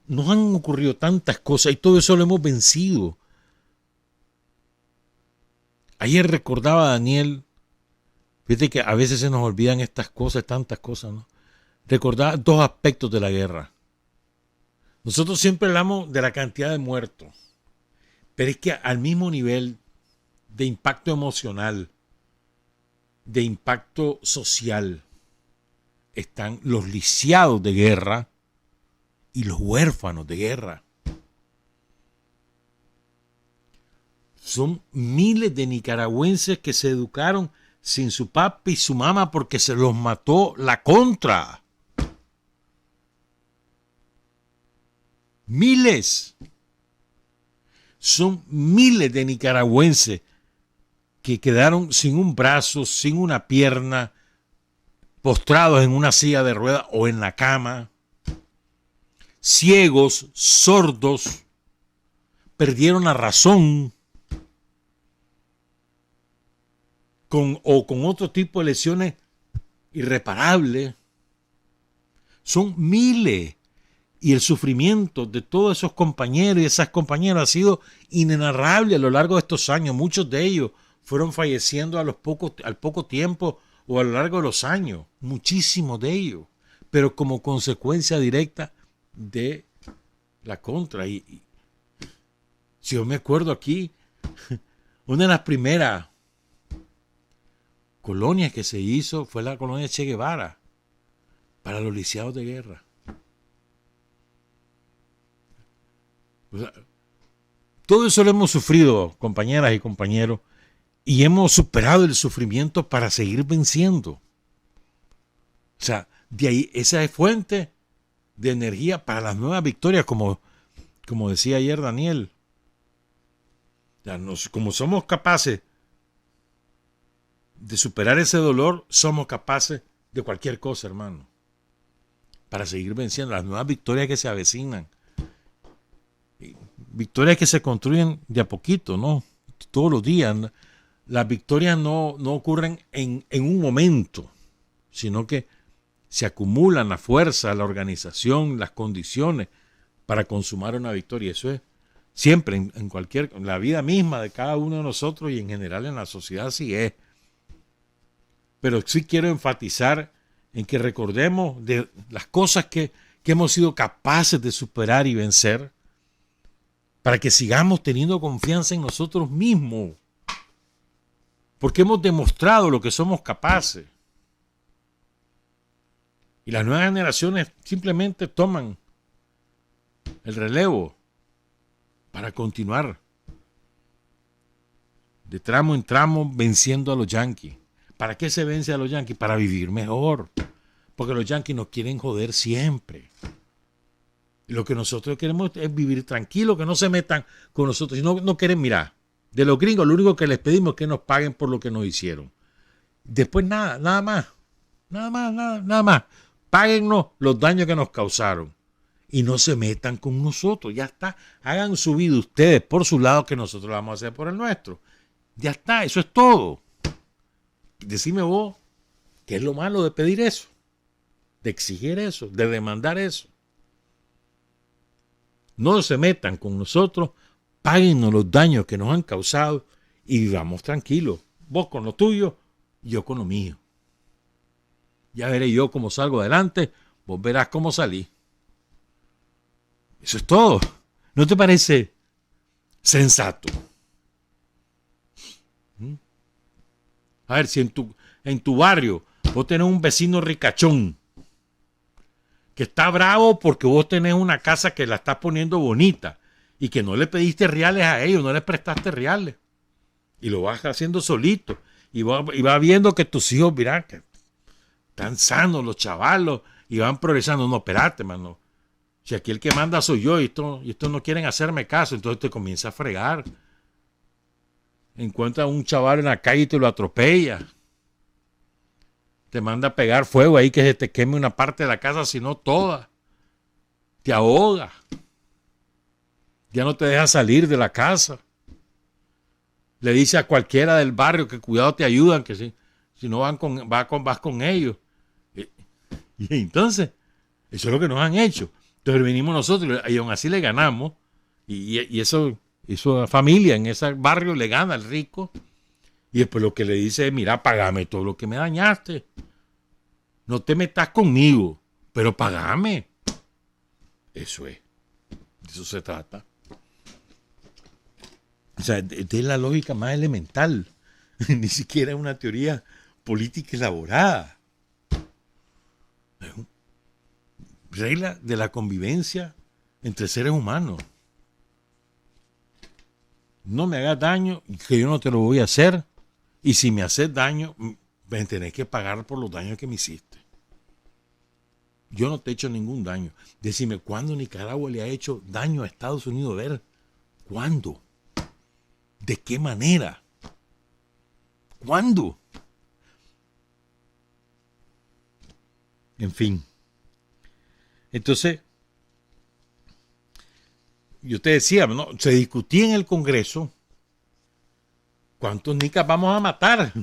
Nos han ocurrido tantas cosas y todo eso lo hemos vencido. Ayer recordaba a Daniel, fíjate que a veces se nos olvidan estas cosas, tantas cosas, ¿no? Recordaba dos aspectos de la guerra. Nosotros siempre hablamos de la cantidad de muertos, pero es que al mismo nivel de impacto emocional, de impacto social, están los lisiados de guerra y los huérfanos de guerra. Son miles de nicaragüenses que se educaron sin su papi y su mamá porque se los mató la Contra. Miles. Son miles de nicaragüenses que quedaron sin un brazo, sin una pierna, postrados en una silla de ruedas o en la cama. ciegos, sordos, perdieron la razón con otro tipo de lesiones irreparables. Son miles. Y el sufrimiento de todos esos compañeros y esas compañeras ha sido inenarrable a lo largo de estos años. Muchos de ellos fueron falleciendo al poco tiempo o a lo largo de los años. Muchísimos de ellos. Pero como consecuencia directa de la contra. Y si yo me acuerdo aquí, una de las primeras colonias que se hizo fue la colonia Che Guevara para los lisiados de guerra. O sea, todo eso lo hemos sufrido, compañeras y compañeros, y hemos superado el sufrimiento para seguir venciendo. O sea, de ahí esa es fuente de energía para las nuevas victorias, como decía ayer Daniel. O sea, como somos capaces de superar ese dolor, somos capaces de cualquier cosa, hermano, para seguir venciendo las nuevas victorias que se avecinan. Victorias que se construyen de a poquito, ¿no? Todos los días. Las victorias no ocurren en un momento, sino que se acumulan la fuerza, la organización, las condiciones para consumar una victoria. Eso es siempre, en la vida misma de cada uno de nosotros y en general en la sociedad sí es. Pero sí quiero enfatizar en que recordemos de las cosas que hemos sido capaces de superar y vencer, para que sigamos teniendo confianza en nosotros mismos, porque hemos demostrado lo que somos capaces. Y las nuevas generaciones simplemente toman el relevo para continuar de tramo en tramo venciendo a los yanquis. ¿Para qué se vence a los yanquis? Para vivir mejor, porque los yanquis nos quieren joder siempre. Y lo que nosotros queremos es vivir tranquilo, que no se metan con nosotros. Si no quieren, mirar, de los gringos lo único que les pedimos es que nos paguen por lo que nos hicieron. Después nada más. Páguennos los daños que nos causaron y no se metan con nosotros. Ya está. Hagan su vida ustedes por su lado, que nosotros lo vamos a hacer por el nuestro. Ya está, eso es todo. Decime vos, ¿qué es lo malo de pedir eso? De exigir eso, de demandar eso. No se metan con nosotros, páguennos los daños que nos han causado y vivamos tranquilos. Vos con lo tuyo, yo con lo mío. Ya veré yo cómo salgo adelante, vos verás cómo salí. Eso es todo. ¿No te parece sensato? A ver, si en tu barrio vos tenés un vecino ricachón que está bravo porque vos tenés una casa que la estás poniendo bonita y que no le pediste reales a ellos, no les prestaste reales. Y lo vas haciendo solito. Y vas viendo que tus hijos, mirá, que están sanos los chavalos y van progresando. No, espérate, mano. Si aquí el que manda soy yo y estos no quieren hacerme caso, entonces te comienza a fregar. Encuentra a un chaval en la calle y te lo atropella. Te manda a pegar fuego ahí que se te queme una parte de la casa, sino toda. Te ahoga. Ya no te deja salir de la casa. Le dice a cualquiera del barrio que cuidado te ayudan, que si no vas con ellos. Y entonces, eso es lo que nos han hecho. Entonces venimos nosotros y aún así le ganamos. Y eso familia en ese barrio le gana al rico. Y después lo que le dice es, mira, págame todo lo que me dañaste. No te metas conmigo, pero págame. Eso es. De eso se trata. O sea, de la lógica más elemental. Ni siquiera es una teoría política elaborada. Regla de la convivencia entre seres humanos. No me hagas daño, que yo no te lo voy a hacer. Y si me haces daño, me tenés que pagar por los daños que me hiciste. Yo no te he hecho ningún daño. Decime, ¿cuándo Nicaragua le ha hecho daño a Estados Unidos? A ver, ¿cuándo? ¿De qué manera? ¿Cuándo? En fin. Entonces, y usted decía, ¿no? Se discutía en el Congreso cuántos nicas vamos a matar.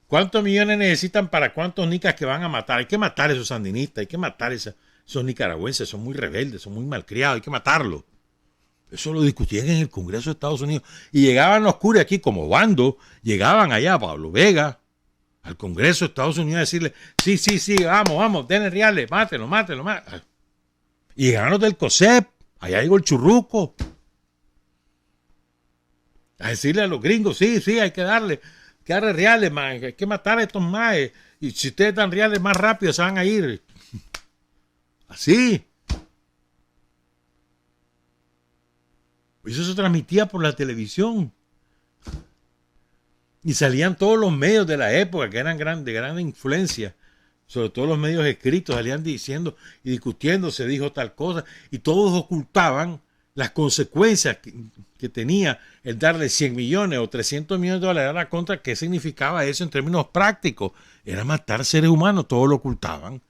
¿Cuántos millones necesitan para cuántos nicas que van a matar? Hay que matar a esos sandinistas, hay que matar a esos nicaragüenses, son muy rebeldes, son muy malcriados, hay que matarlos. Eso lo discutían en el Congreso de Estados Unidos. Y llegaban los curas aquí como bando, llegaban allá a Pablo Vega, al Congreso de Estados Unidos a decirle, sí, vamos, denle reales, mátelo. Y llegaban los del COSEP, allá llegó el churruco, a decirle a los gringos, sí, hay que darle reales, man, hay que matar a estos maes. Y si ustedes dan reales más rápido, se van a ir. Así. Eso se transmitía por la televisión. Y salían todos los medios de la época, que eran de gran influencia. Sobre todo los medios escritos, salían diciendo y discutiendo, se dijo tal cosa. Y todos ocultaban las consecuencias que tenía el darle 100 millones o 300 millones de dólares a la contra. ¿Qué significaba eso en términos prácticos? Era matar seres humanos, todos lo ocultaban.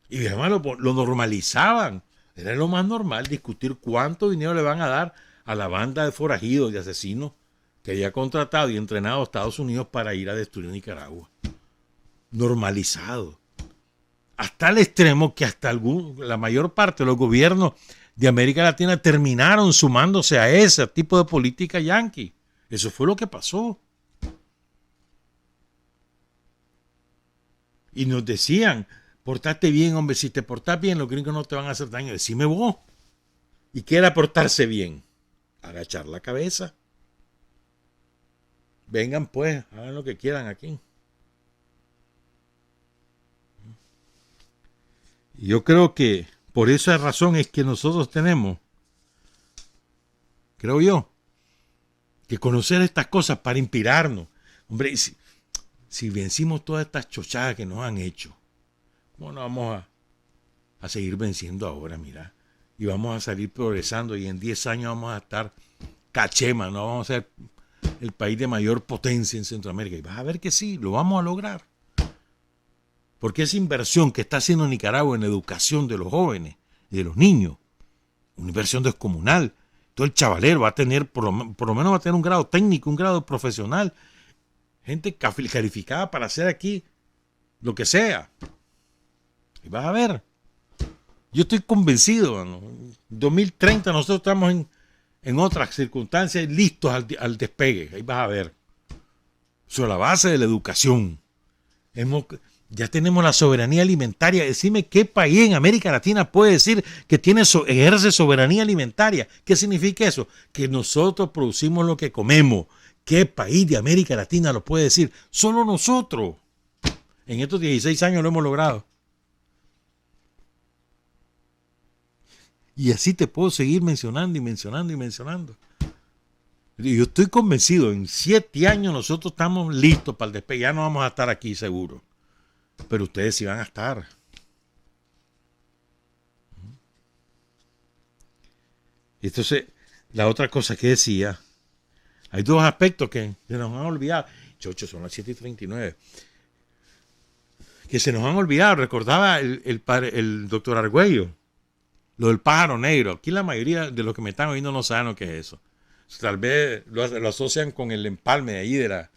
Y además lo normalizaban. Era lo más normal discutir cuánto dinero le van a dar a la banda de forajidos, de asesinos que había contratado y entrenado a Estados Unidos para ir a destruir Nicaragua. Normalizado. Hasta el extremo que la mayor parte de los gobiernos de América Latina terminaron sumándose a ese tipo de política yanqui. Eso fue lo que pasó. Y nos decían, portate bien, hombre, si te portas bien, los gringos no te van a hacer daño. Decime vos. ¿Y qué era portarse bien? Agachar la cabeza. Vengan pues, hagan lo que quieran aquí. Y yo creo que por esa razón es que nosotros tenemos, creo yo, que conocer estas cosas para inspirarnos. Hombre, si vencimos todas estas chochadas que nos han hecho, ¿cómo no vamos a seguir venciendo ahora? Mira, y vamos a salir progresando y en 10 años vamos a estar cachema, no vamos a ser el país de mayor potencia en Centroamérica. Y vas a ver que sí, lo vamos a lograr. Porque esa inversión que está haciendo Nicaragua en la educación de los jóvenes y de los niños, una inversión descomunal. Todo el chavalero va a tener, por lo menos va a tener un grado técnico, un grado profesional. Gente calificada para hacer aquí lo que sea. Y vas a ver. Yo estoy convencido, ¿no? En 2030 nosotros estamos en otras circunstancias listos al despegue. Ahí vas a ver. Sobre la base de la educación. Ya tenemos la soberanía alimentaria. Decime qué país en América Latina puede decir que ejerce soberanía alimentaria. ¿Qué significa eso? Que nosotros producimos lo que comemos. ¿Qué país de América Latina lo puede decir? Solo nosotros. En estos 16 años lo hemos logrado. Y así te puedo seguir mencionando y mencionando y mencionando. Yo estoy convencido, en 7 años nosotros estamos listos para el despegue. Ya no vamos a estar aquí seguro. Pero ustedes sí van a estar. Entonces, la otra cosa que decía, hay dos aspectos que se nos han olvidado. Chocho, son las 7:39. Que se nos han olvidado. Recordaba el doctor Argüello, lo del pájaro negro. Aquí la mayoría de los que me están oyendo no saben lo que es eso. Tal vez lo asocian con el empalme de ahí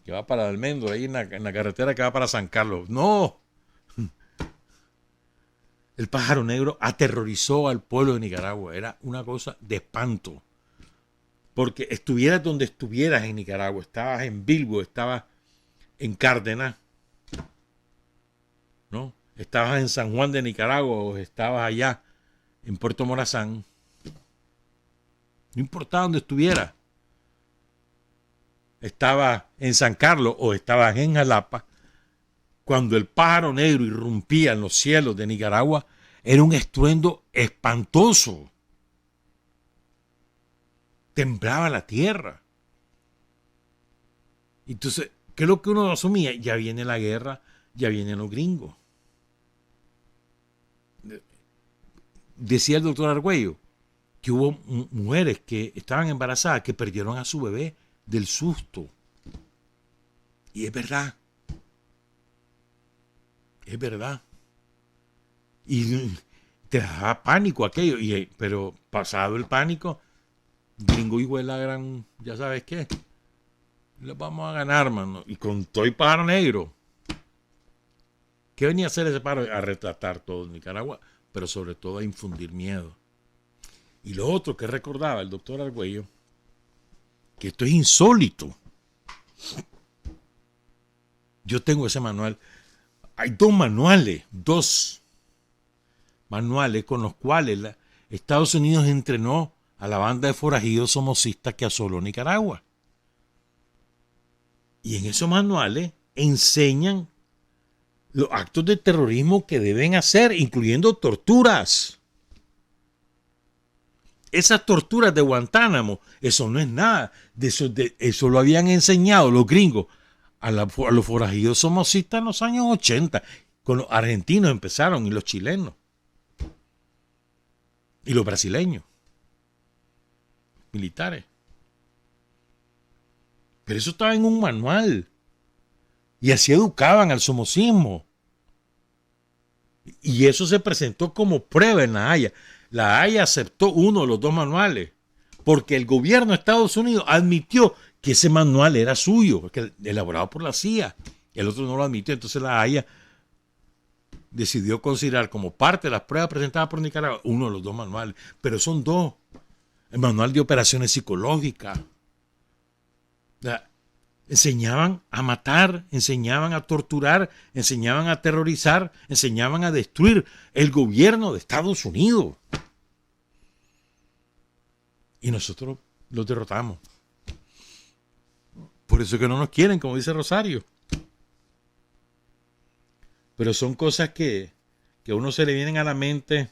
que va para Almendro, ahí en la carretera que va para San Carlos. ¡No! El pájaro negro aterrorizó al pueblo de Nicaragua. Era una cosa de espanto. Porque estuvieras donde estuvieras en Nicaragua, estabas en Bilbo, estabas en Cárdenas, ¿no? Estabas en San Juan de Nicaragua o estabas allá en Puerto Morazán. No importaba donde estuvieras. Estabas en San Carlos o estabas en Jalapa. Cuando el pájaro negro irrumpía en los cielos de Nicaragua, era un estruendo espantoso. Temblaba la tierra. Entonces, ¿qué es lo que uno asumía? Ya viene la guerra, ya vienen los gringos. Decía el doctor Argüello que hubo mujeres que estaban embarazadas que perdieron a su bebé del susto. Y es verdad. Es verdad. Y te daba pánico aquello. Pero pasado el pánico, gringo hijo de la gran, ya sabes qué, lo vamos a ganar, mano. Y con todo y pájaro negro. ¿Qué venía a hacer ese pájaro? A retratar todo Nicaragua, pero sobre todo a infundir miedo. Y lo otro que recordaba el doctor Argüello, que esto es insólito. Yo tengo ese manual. Hay dos manuales con los cuales Estados Unidos entrenó a la banda de forajidos somocistas que asoló Nicaragua. Y en esos manuales enseñan los actos de terrorismo que deben hacer, incluyendo torturas. Esas torturas de Guantánamo, eso no es nada. Eso lo habían enseñado los gringos a los forajidos somocistas en los años 80. Con los argentinos empezaron y los chilenos. Y los brasileños. Militares. Pero eso estaba en un manual. Y así educaban al somocismo. Y eso se presentó como prueba en La Haya. La Haya aceptó uno de los dos manuales. Porque el gobierno de Estados Unidos admitió que ese manual era suyo, elaborado por la CIA. El otro no lo admitió. Entonces La Haya decidió considerar como parte de las pruebas presentadas por Nicaragua uno de los dos manuales. Pero son dos. El manual de operaciones psicológicas. Enseñaban a matar, enseñaban a torturar, enseñaban a aterrorizar, enseñaban a destruir el gobierno de Estados Unidos. Y nosotros los derrotamos. Por eso es que no nos quieren, como dice Rosario. Pero son cosas que a uno se le vienen a la mente,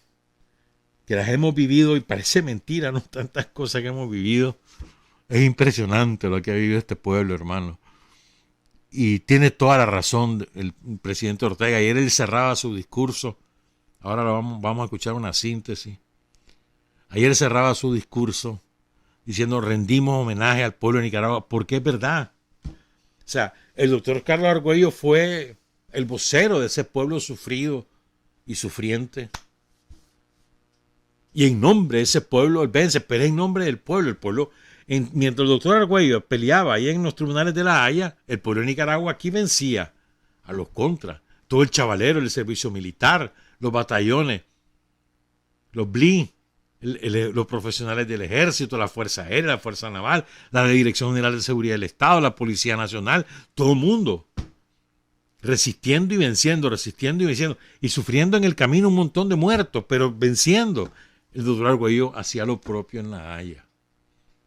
que las hemos vivido y parece mentira, ¿no? Tantas cosas que hemos vivido. Es impresionante lo que ha vivido este pueblo, hermano. Y tiene toda la razón el presidente Ortega. Ayer él cerraba su discurso. Ahora vamos a escuchar una síntesis. Ayer cerraba su discurso diciendo rendimos homenaje al pueblo de Nicaragua, porque es verdad. O sea, el doctor Carlos Argüello fue el vocero de ese pueblo sufrido y sufriente. Y en nombre de ese pueblo él vence, pero en nombre del pueblo. El pueblo, mientras el doctor Argüello peleaba ahí en los tribunales de La Haya, el pueblo de Nicaragua aquí vencía a los contras. Todo el chavalero, el servicio militar, los batallones, los BLI, los profesionales del ejército, la Fuerza Aérea, la Fuerza Naval, la Dirección General de Seguridad del Estado, la Policía Nacional, todo el mundo resistiendo y venciendo, y sufriendo en el camino un montón de muertos, pero venciendo. El doctor Argüello hacía lo propio en La Haya.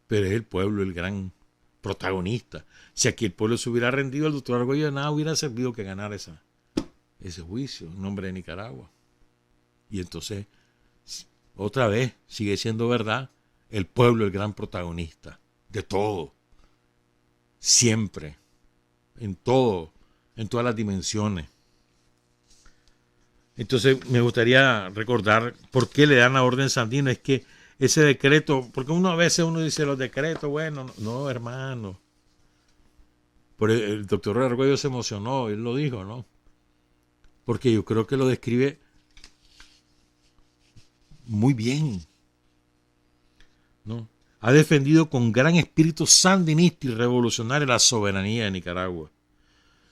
Pero es el pueblo el gran protagonista. Si aquí el pueblo se hubiera rendido, el doctor Argüello de nada hubiera servido que ganar ese juicio en nombre de Nicaragua. Y entonces, otra vez, sigue siendo verdad, el pueblo el gran protagonista de todo. Siempre. En todo. En todas las dimensiones. Entonces me gustaría recordar por qué le dan la orden Sandino. Es que ese decreto, porque a veces uno dice los decretos, bueno, no, hermano. Por el doctor Argüello se emocionó, él lo dijo, ¿no? Porque yo creo que lo describe muy bien, ¿no? Ha defendido con gran espíritu sandinista y revolucionario la soberanía de Nicaragua.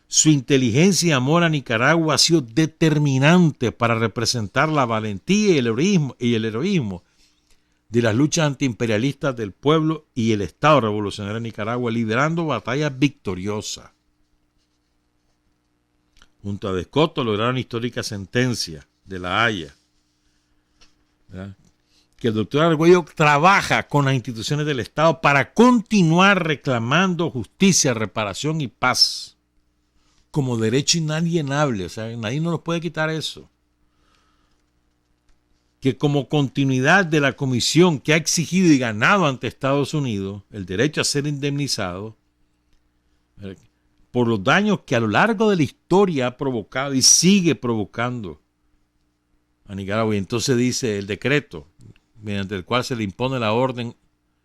Su inteligencia y amor a Nicaragua ha sido determinante para representar la valentía y el heroísmo de las luchas antiimperialistas del pueblo y el Estado revolucionario de Nicaragua, liderando batallas victoriosas. Junto a Descoto lograron histórica sentencia de La Haya, ¿verdad? Que el doctor Argüello trabaja con las instituciones del Estado para continuar reclamando justicia, reparación y paz como derecho inalienable. O sea, nadie nos puede quitar eso. Que como continuidad de la comisión que ha exigido y ganado ante Estados Unidos el derecho a ser indemnizado por los daños que a lo largo de la historia ha provocado y sigue provocando a Nicaragua. Y entonces dice el decreto mediante el cual se le impone la orden,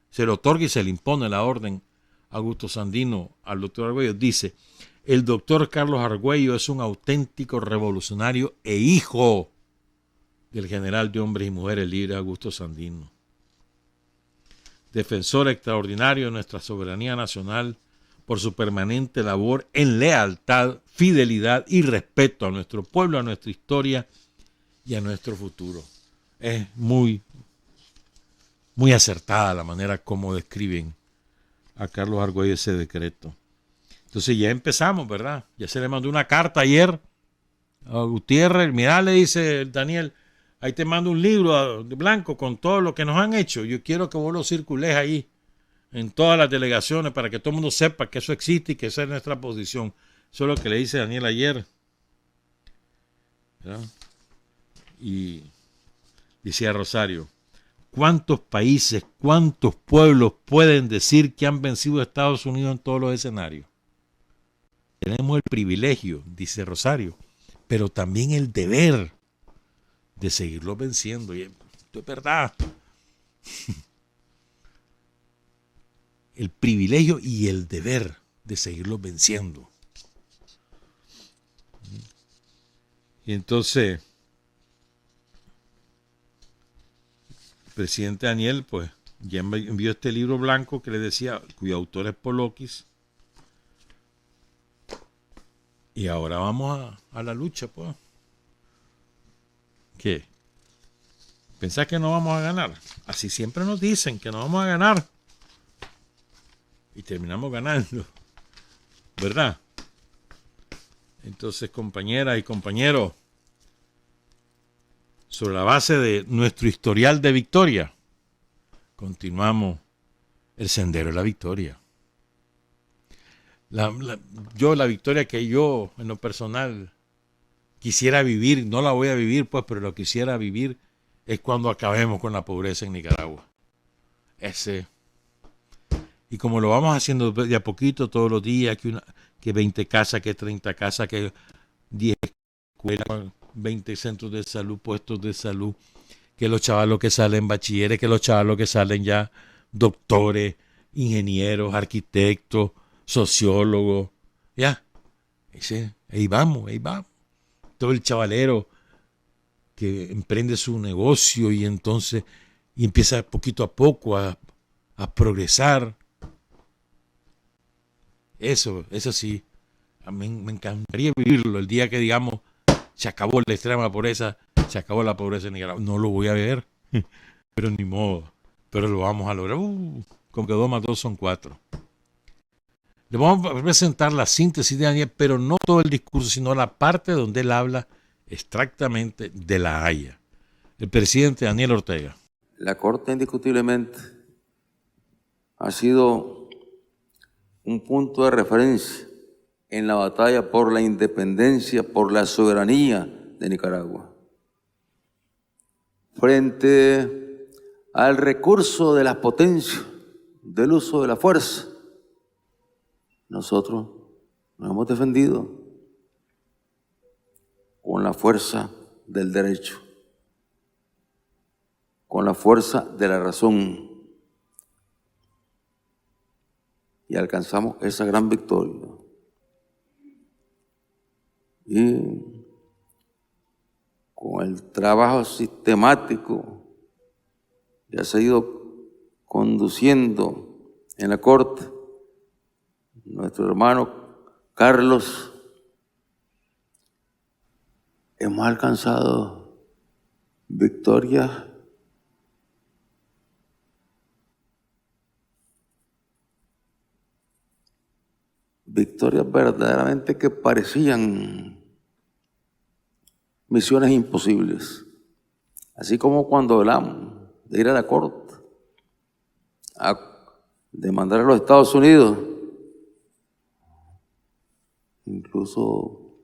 se le otorga y se le impone la orden a Augusto Sandino al doctor Argüello, dice: el doctor Carlos Argüello es un auténtico revolucionario e hijo y el general de hombres y mujeres libres Augusto Sandino. Defensor extraordinario de nuestra soberanía nacional por su permanente labor en lealtad, fidelidad y respeto a nuestro pueblo, a nuestra historia y a nuestro futuro. Es muy acertada la manera como describen a Carlos Argüelles ese decreto. Entonces ya empezamos, ¿verdad? Ya se le mandó una carta ayer a Gutiérrez. Mirá, le dice Daniel, ahí te mando un libro blanco con todo lo que nos han hecho. Yo quiero que vos lo circules ahí en todas las delegaciones para que todo el mundo sepa que eso existe y que esa es nuestra posición. Eso es lo que le dice Daniel ayer, ¿verdad? Y decía Rosario, ¿cuántos países, cuántos pueblos pueden decir que han vencido a Estados Unidos en todos los escenarios? Tenemos el privilegio, dice Rosario, pero también el deber de seguirlo venciendo. Y esto es verdad. El privilegio y el deber de seguirlo venciendo. Y entonces, el presidente Daniel, pues, ya envió este libro blanco que le decía, cuyo autor es Polokis. Y ahora vamos a la lucha, pues. ¿Qué? ¿Pensás que no vamos a ganar? Así siempre nos dicen que no vamos a ganar. Y terminamos ganando. ¿Verdad? Entonces, compañeras y compañeros, sobre la base de nuestro historial de victoria, continuamos el sendero de la victoria. La victoria que yo, en lo personal, quisiera vivir, no la voy a vivir, pues, pero lo quisiera vivir es cuando acabemos con la pobreza en Nicaragua. Y como lo vamos haciendo de a poquito todos los días, que 20 casas, que 30 casas, que 10 escuelas, 20 centros de salud, puestos de salud, que los chavalos que salen bachilleres, que los chavalos que salen ya doctores, ingenieros, arquitectos, sociólogos, ya. Ahí vamos. Todo el chavalero que emprende su negocio y entonces empieza poquito a poco a progresar. Eso sí, a mí me encantaría vivirlo el día que digamos se acabó la extrema pobreza, se acabó la pobreza en Nicaragua. No lo voy a ver, pero ni modo, pero lo vamos a lograr. Como que 2 más 2 son 4. Le vamos a presentar la síntesis de Daniel, pero no todo el discurso, sino la parte donde él habla extractamente de La Haya. El presidente Daniel Ortega. La Corte indiscutiblemente ha sido un punto de referencia en la batalla por la independencia, por la soberanía de Nicaragua. Frente al recurso de las potencias, del uso de la fuerza, nosotros nos hemos defendido con la fuerza del derecho, con la fuerza de la razón. Y alcanzamos esa gran victoria. Y con el trabajo sistemático que ha seguido conduciendo en la Corte nuestro hermano Carlos, hemos alcanzado victorias verdaderamente que parecían misiones imposibles. Así como cuando hablamos de ir a la Corte, a demandar a los Estados Unidos, incluso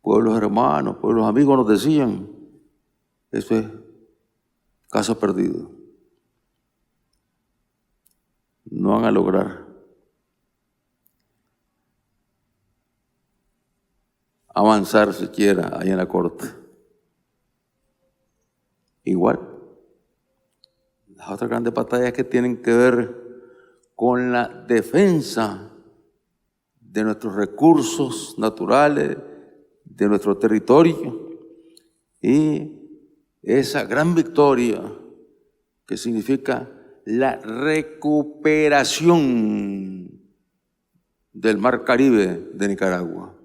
pueblos hermanos, pueblos amigos nos decían, eso es caso perdido. No van a lograr avanzar siquiera ahí en la Corte. Igual, las otras grandes batallas que tienen que ver con la defensa de nuestros recursos naturales, de nuestro territorio y esa gran victoria que significa la recuperación del Mar Caribe de Nicaragua.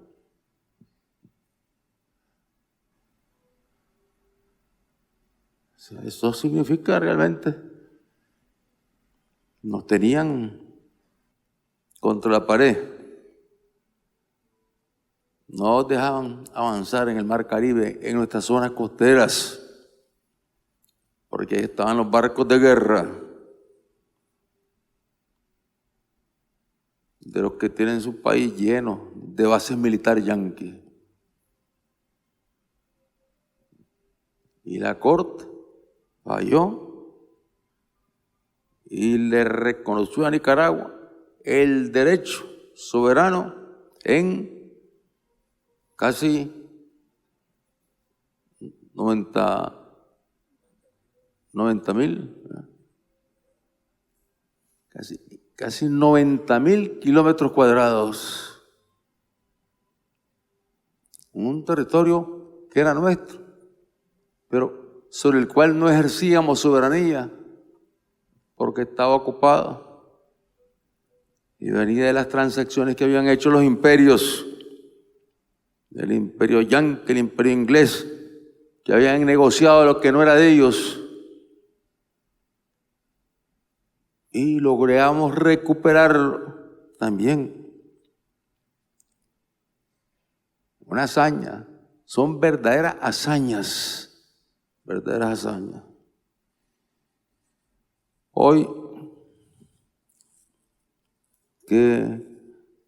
O sea, eso significa realmente, nos tenían contra la pared, no dejaban avanzar en el Mar Caribe, en nuestras zonas costeras, porque ahí estaban los barcos de guerra, de los que tienen su país lleno de bases militares yanquis. Y la Corte falló y le reconoció a Nicaragua el derecho soberano en casi 90.000 kilómetros cuadrados. Un territorio que era nuestro, pero sobre el cual no ejercíamos soberanía porque estaba ocupado. Y venía de las transacciones que habían hecho los imperios, el imperio yanqui, el imperio inglés, que habían negociado lo que no era de ellos. Y logramos recuperarlo también. Una hazaña, son verdaderas hazañas, verdaderas hazañas. Hoy que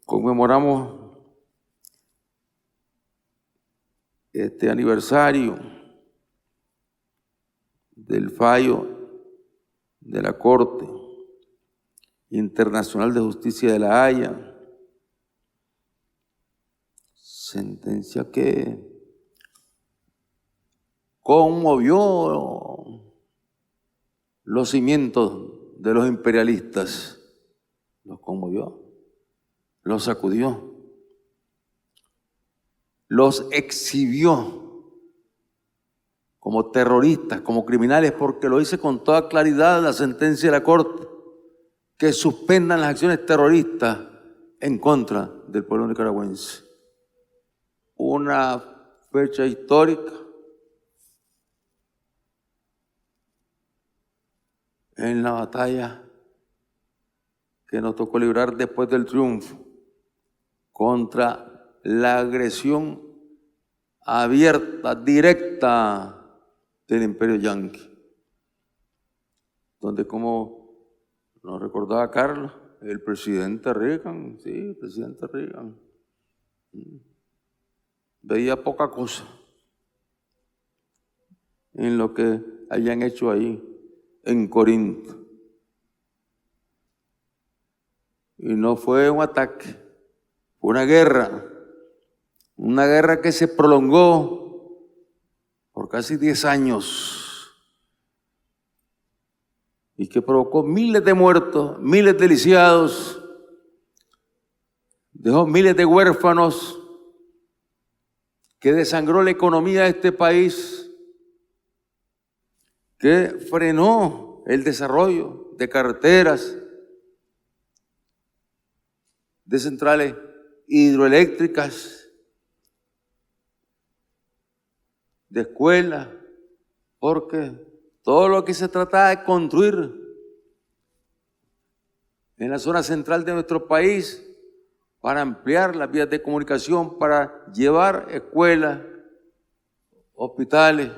conmemoramos este aniversario del fallo de la Corte Internacional de Justicia de La Haya, sentencia que conmovió los cimientos de los imperialistas, los conmovió, los sacudió, los exhibió como terroristas, como criminales, porque lo dice con toda claridad la sentencia de la Corte, que suspendan las acciones terroristas en contra del pueblo nicaragüense. Una fecha histórica en la batalla que nos tocó librar después del triunfo contra la agresión abierta, directa del imperio yanqui, donde, como nos recordaba Carlos, el presidente Reagan, sí, el presidente Reagan, veía poca cosa en lo que habían hecho ahí en Corinto. Y no fue un ataque, fue una guerra que se prolongó por casi 10 años y que provocó miles de muertos, miles de lisiados, dejó miles de huérfanos, que desangró la economía de este país, que frenó el desarrollo de carreteras, de centrales hidroeléctricas, de escuelas, porque todo lo que se trataba de construir en la zona central de nuestro país para ampliar las vías de comunicación, para llevar escuelas, hospitales,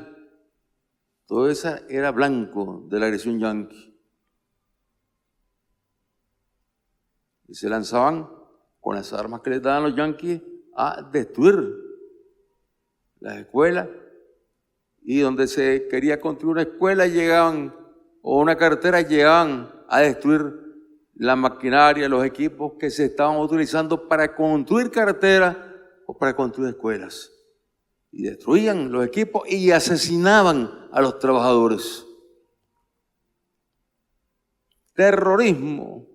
todo eso era blanco de la agresión yanqui. Y se lanzaban con las armas que les daban los yanquis a destruir las escuelas, y donde se quería construir una escuela llegaban, o una carretera, llegaban a destruir la maquinaria, los equipos que se estaban utilizando para construir carreteras o para construir escuelas. Y destruían los equipos y asesinaban a los trabajadores. Terrorismo,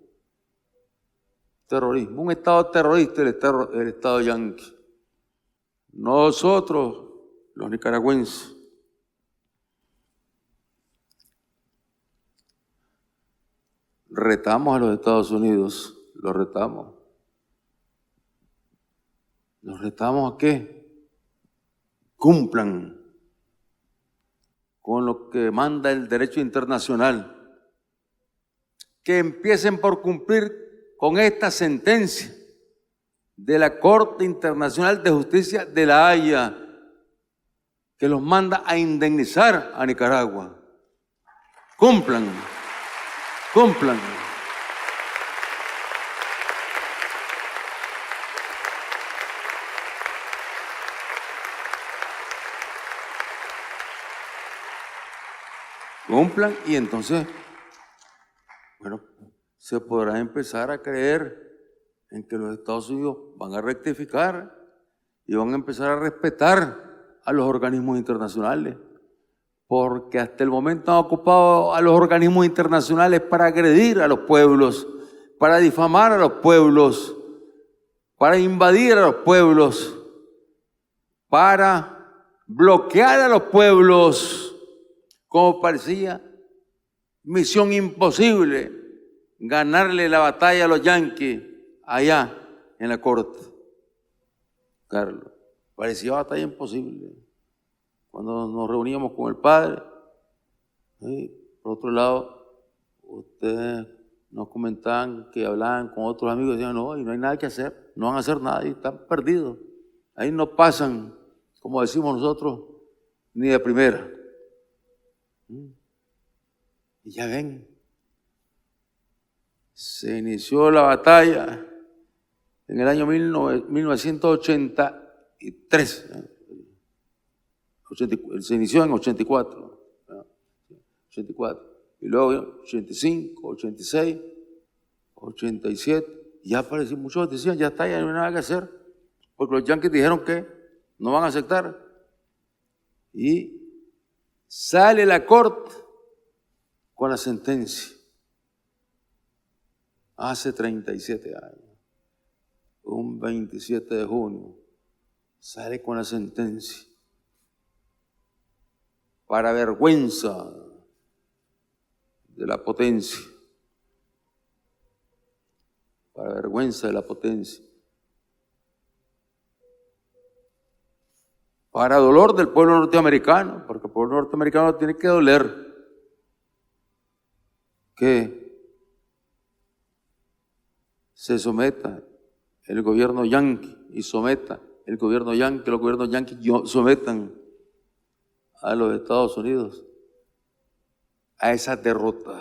un estado terrorista, el estado yanqui. Nosotros, los nicaragüenses, retamos a los Estados Unidos, los retamos. ¿Los retamos a qué? Cumplan con lo que manda el derecho internacional. Que empiecen por cumplir con esta sentencia de la Corte Internacional de Justicia de La Haya, que los manda a indemnizar a Nicaragua. Cumplan, cumplan. Cumplan y entonces, bueno, se podrá empezar a creer en que los Estados Unidos van a rectificar y van a empezar a respetar a los organismos internacionales, porque hasta el momento han ocupado a los organismos internacionales para agredir a los pueblos, para difamar a los pueblos, para invadir a los pueblos, para bloquear a los pueblos, como parecía misión imposible ganarle la batalla a los yanquis allá en la corte. Carlos, parecía batalla imposible. Cuando nos reuníamos con el padre, por otro lado, ustedes nos comentaban que hablaban con otros amigos y decían, no, y no hay nada que hacer, no van a hacer nada y están perdidos. Ahí no pasan, como decimos nosotros, ni de primera. Y ya ven, se inició la batalla en el año 1983. Se inició en 84. Y luego 85, 86, 87. Ya apareció, muchos decían, ya está, ya no hay nada que hacer. Porque los yanquis dijeron que no van a aceptar. Y sale la corte con la sentencia. Hace 37 años, un 27 de junio, sale con la sentencia. Para vergüenza de la potencia. Para vergüenza de la potencia. Para dolor del pueblo norteamericano, porque el pueblo norteamericano tiene que doler que se someta el gobierno yanqui y someta el gobierno yanqui, los gobiernos yanquis sometan a los Estados Unidos a esa derrota.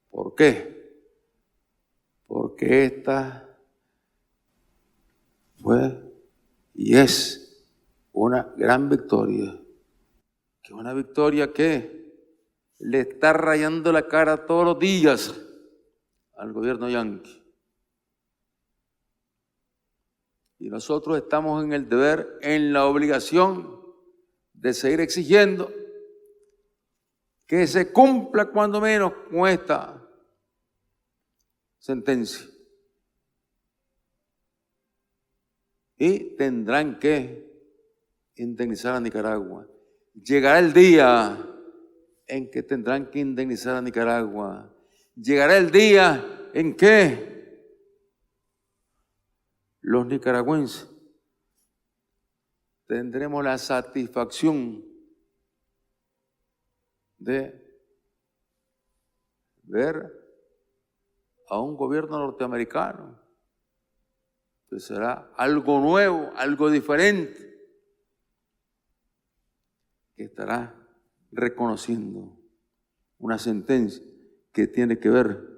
¿Por qué? Porque esta fue y es una gran victoria, que una victoria que le está rayando la cara todos los días al gobierno yanqui. Y nosotros estamos en el deber, en la obligación de seguir exigiendo que se cumpla cuando menos con esta sentencia. Y tendrán que indemnizar a Nicaragua. Llegará el día en que tendrán que indemnizar a Nicaragua. Llegará el día en que los nicaragüenses tendremos la satisfacción de ver a un gobierno norteamericano que será algo nuevo, algo diferente, que estará reconociendo una sentencia que tiene que ver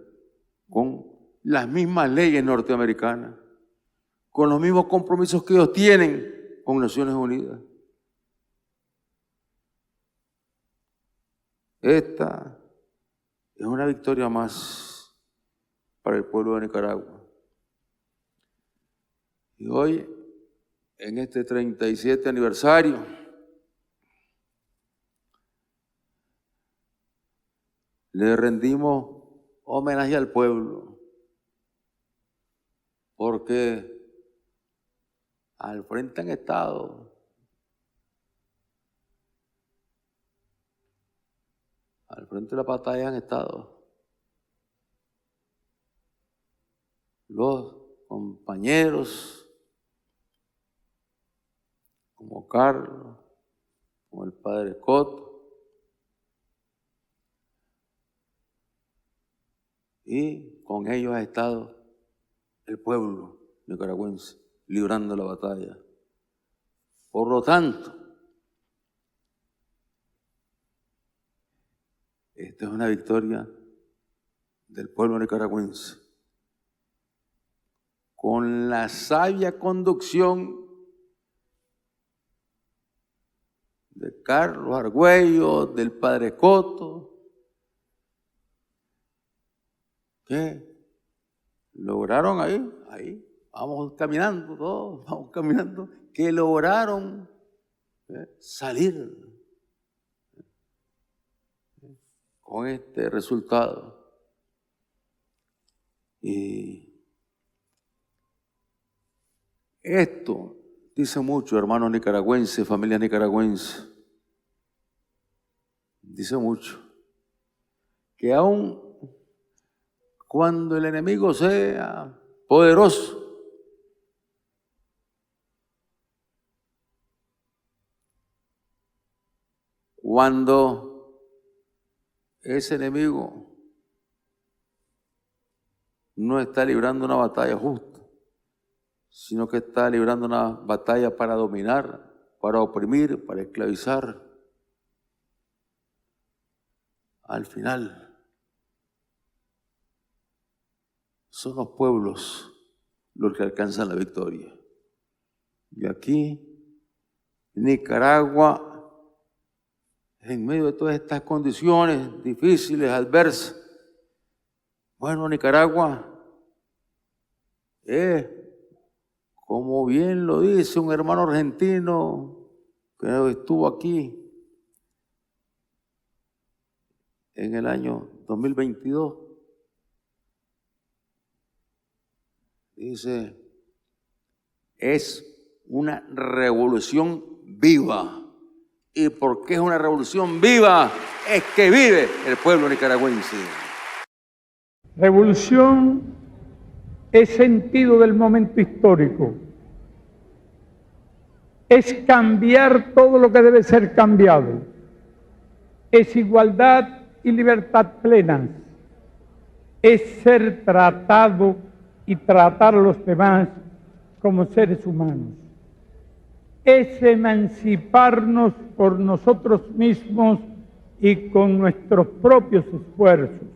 con las mismas leyes norteamericanas, con los mismos compromisos que ellos tienen con Naciones Unidas. Esta es una victoria más para el pueblo de Nicaragua. Y hoy, en este 37 aniversario, le rendimos homenaje al pueblo, porque al frente han estado frente de la batalla han estado los compañeros como Carlos, como el padre Coto, y con ellos ha estado el pueblo nicaragüense librando la batalla. Por lo tanto, esta es una victoria del pueblo nicaragüense, con la sabia conducción de Carlos Argüello, del padre Coto, que lograron ahí, vamos caminando todos, vamos caminando, que lograron salir con este resultado. Y esto dice mucho, hermanos nicaragüenses, familia nicaragüense, dice mucho, que aún cuando el enemigo sea poderoso, cuando ese enemigo no está librando una batalla justa, sino que está librando una batalla para dominar, para oprimir, para esclavizar, al final son los pueblos los que alcanzan la victoria. Y aquí, Nicaragua, en medio de todas estas condiciones difíciles, adversas, bueno, Nicaragua es, como bien lo dice un hermano argentino que estuvo aquí en el año 2022, dice, es una revolución viva. ¿Y por qué es una revolución viva? Es que vive el pueblo nicaragüense. Revolución es sentido del momento histórico. Es cambiar todo lo que debe ser cambiado. Es igualdad y libertad plenas. Es ser tratado y tratar a los demás como seres humanos. Es emanciparnos por nosotros mismos y con nuestros propios esfuerzos.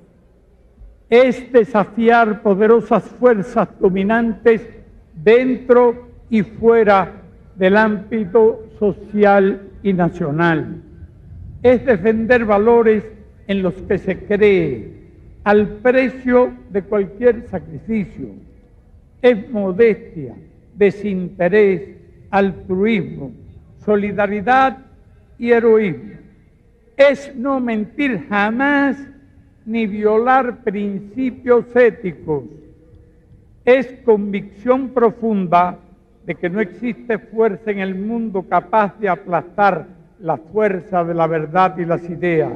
Es desafiar poderosas fuerzas dominantes dentro y fuera del ámbito social y nacional. Es defender valores en los que se cree, al precio de cualquier sacrificio. Es modestia, desinterés, altruismo, solidaridad y heroísmo. Es no mentir jamás ni violar principios éticos. Es convicción profunda de que no existe fuerza en el mundo capaz de aplastar la fuerza de la verdad y las ideas.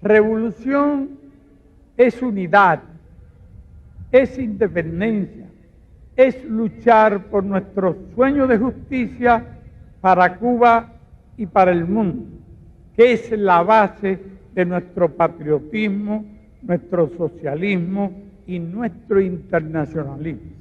Revolución es unidad, es independencia, es luchar por nuestro sueño de justicia para Cuba y para el mundo, que es la base de nuestro patriotismo, nuestro socialismo y nuestro internacionalismo.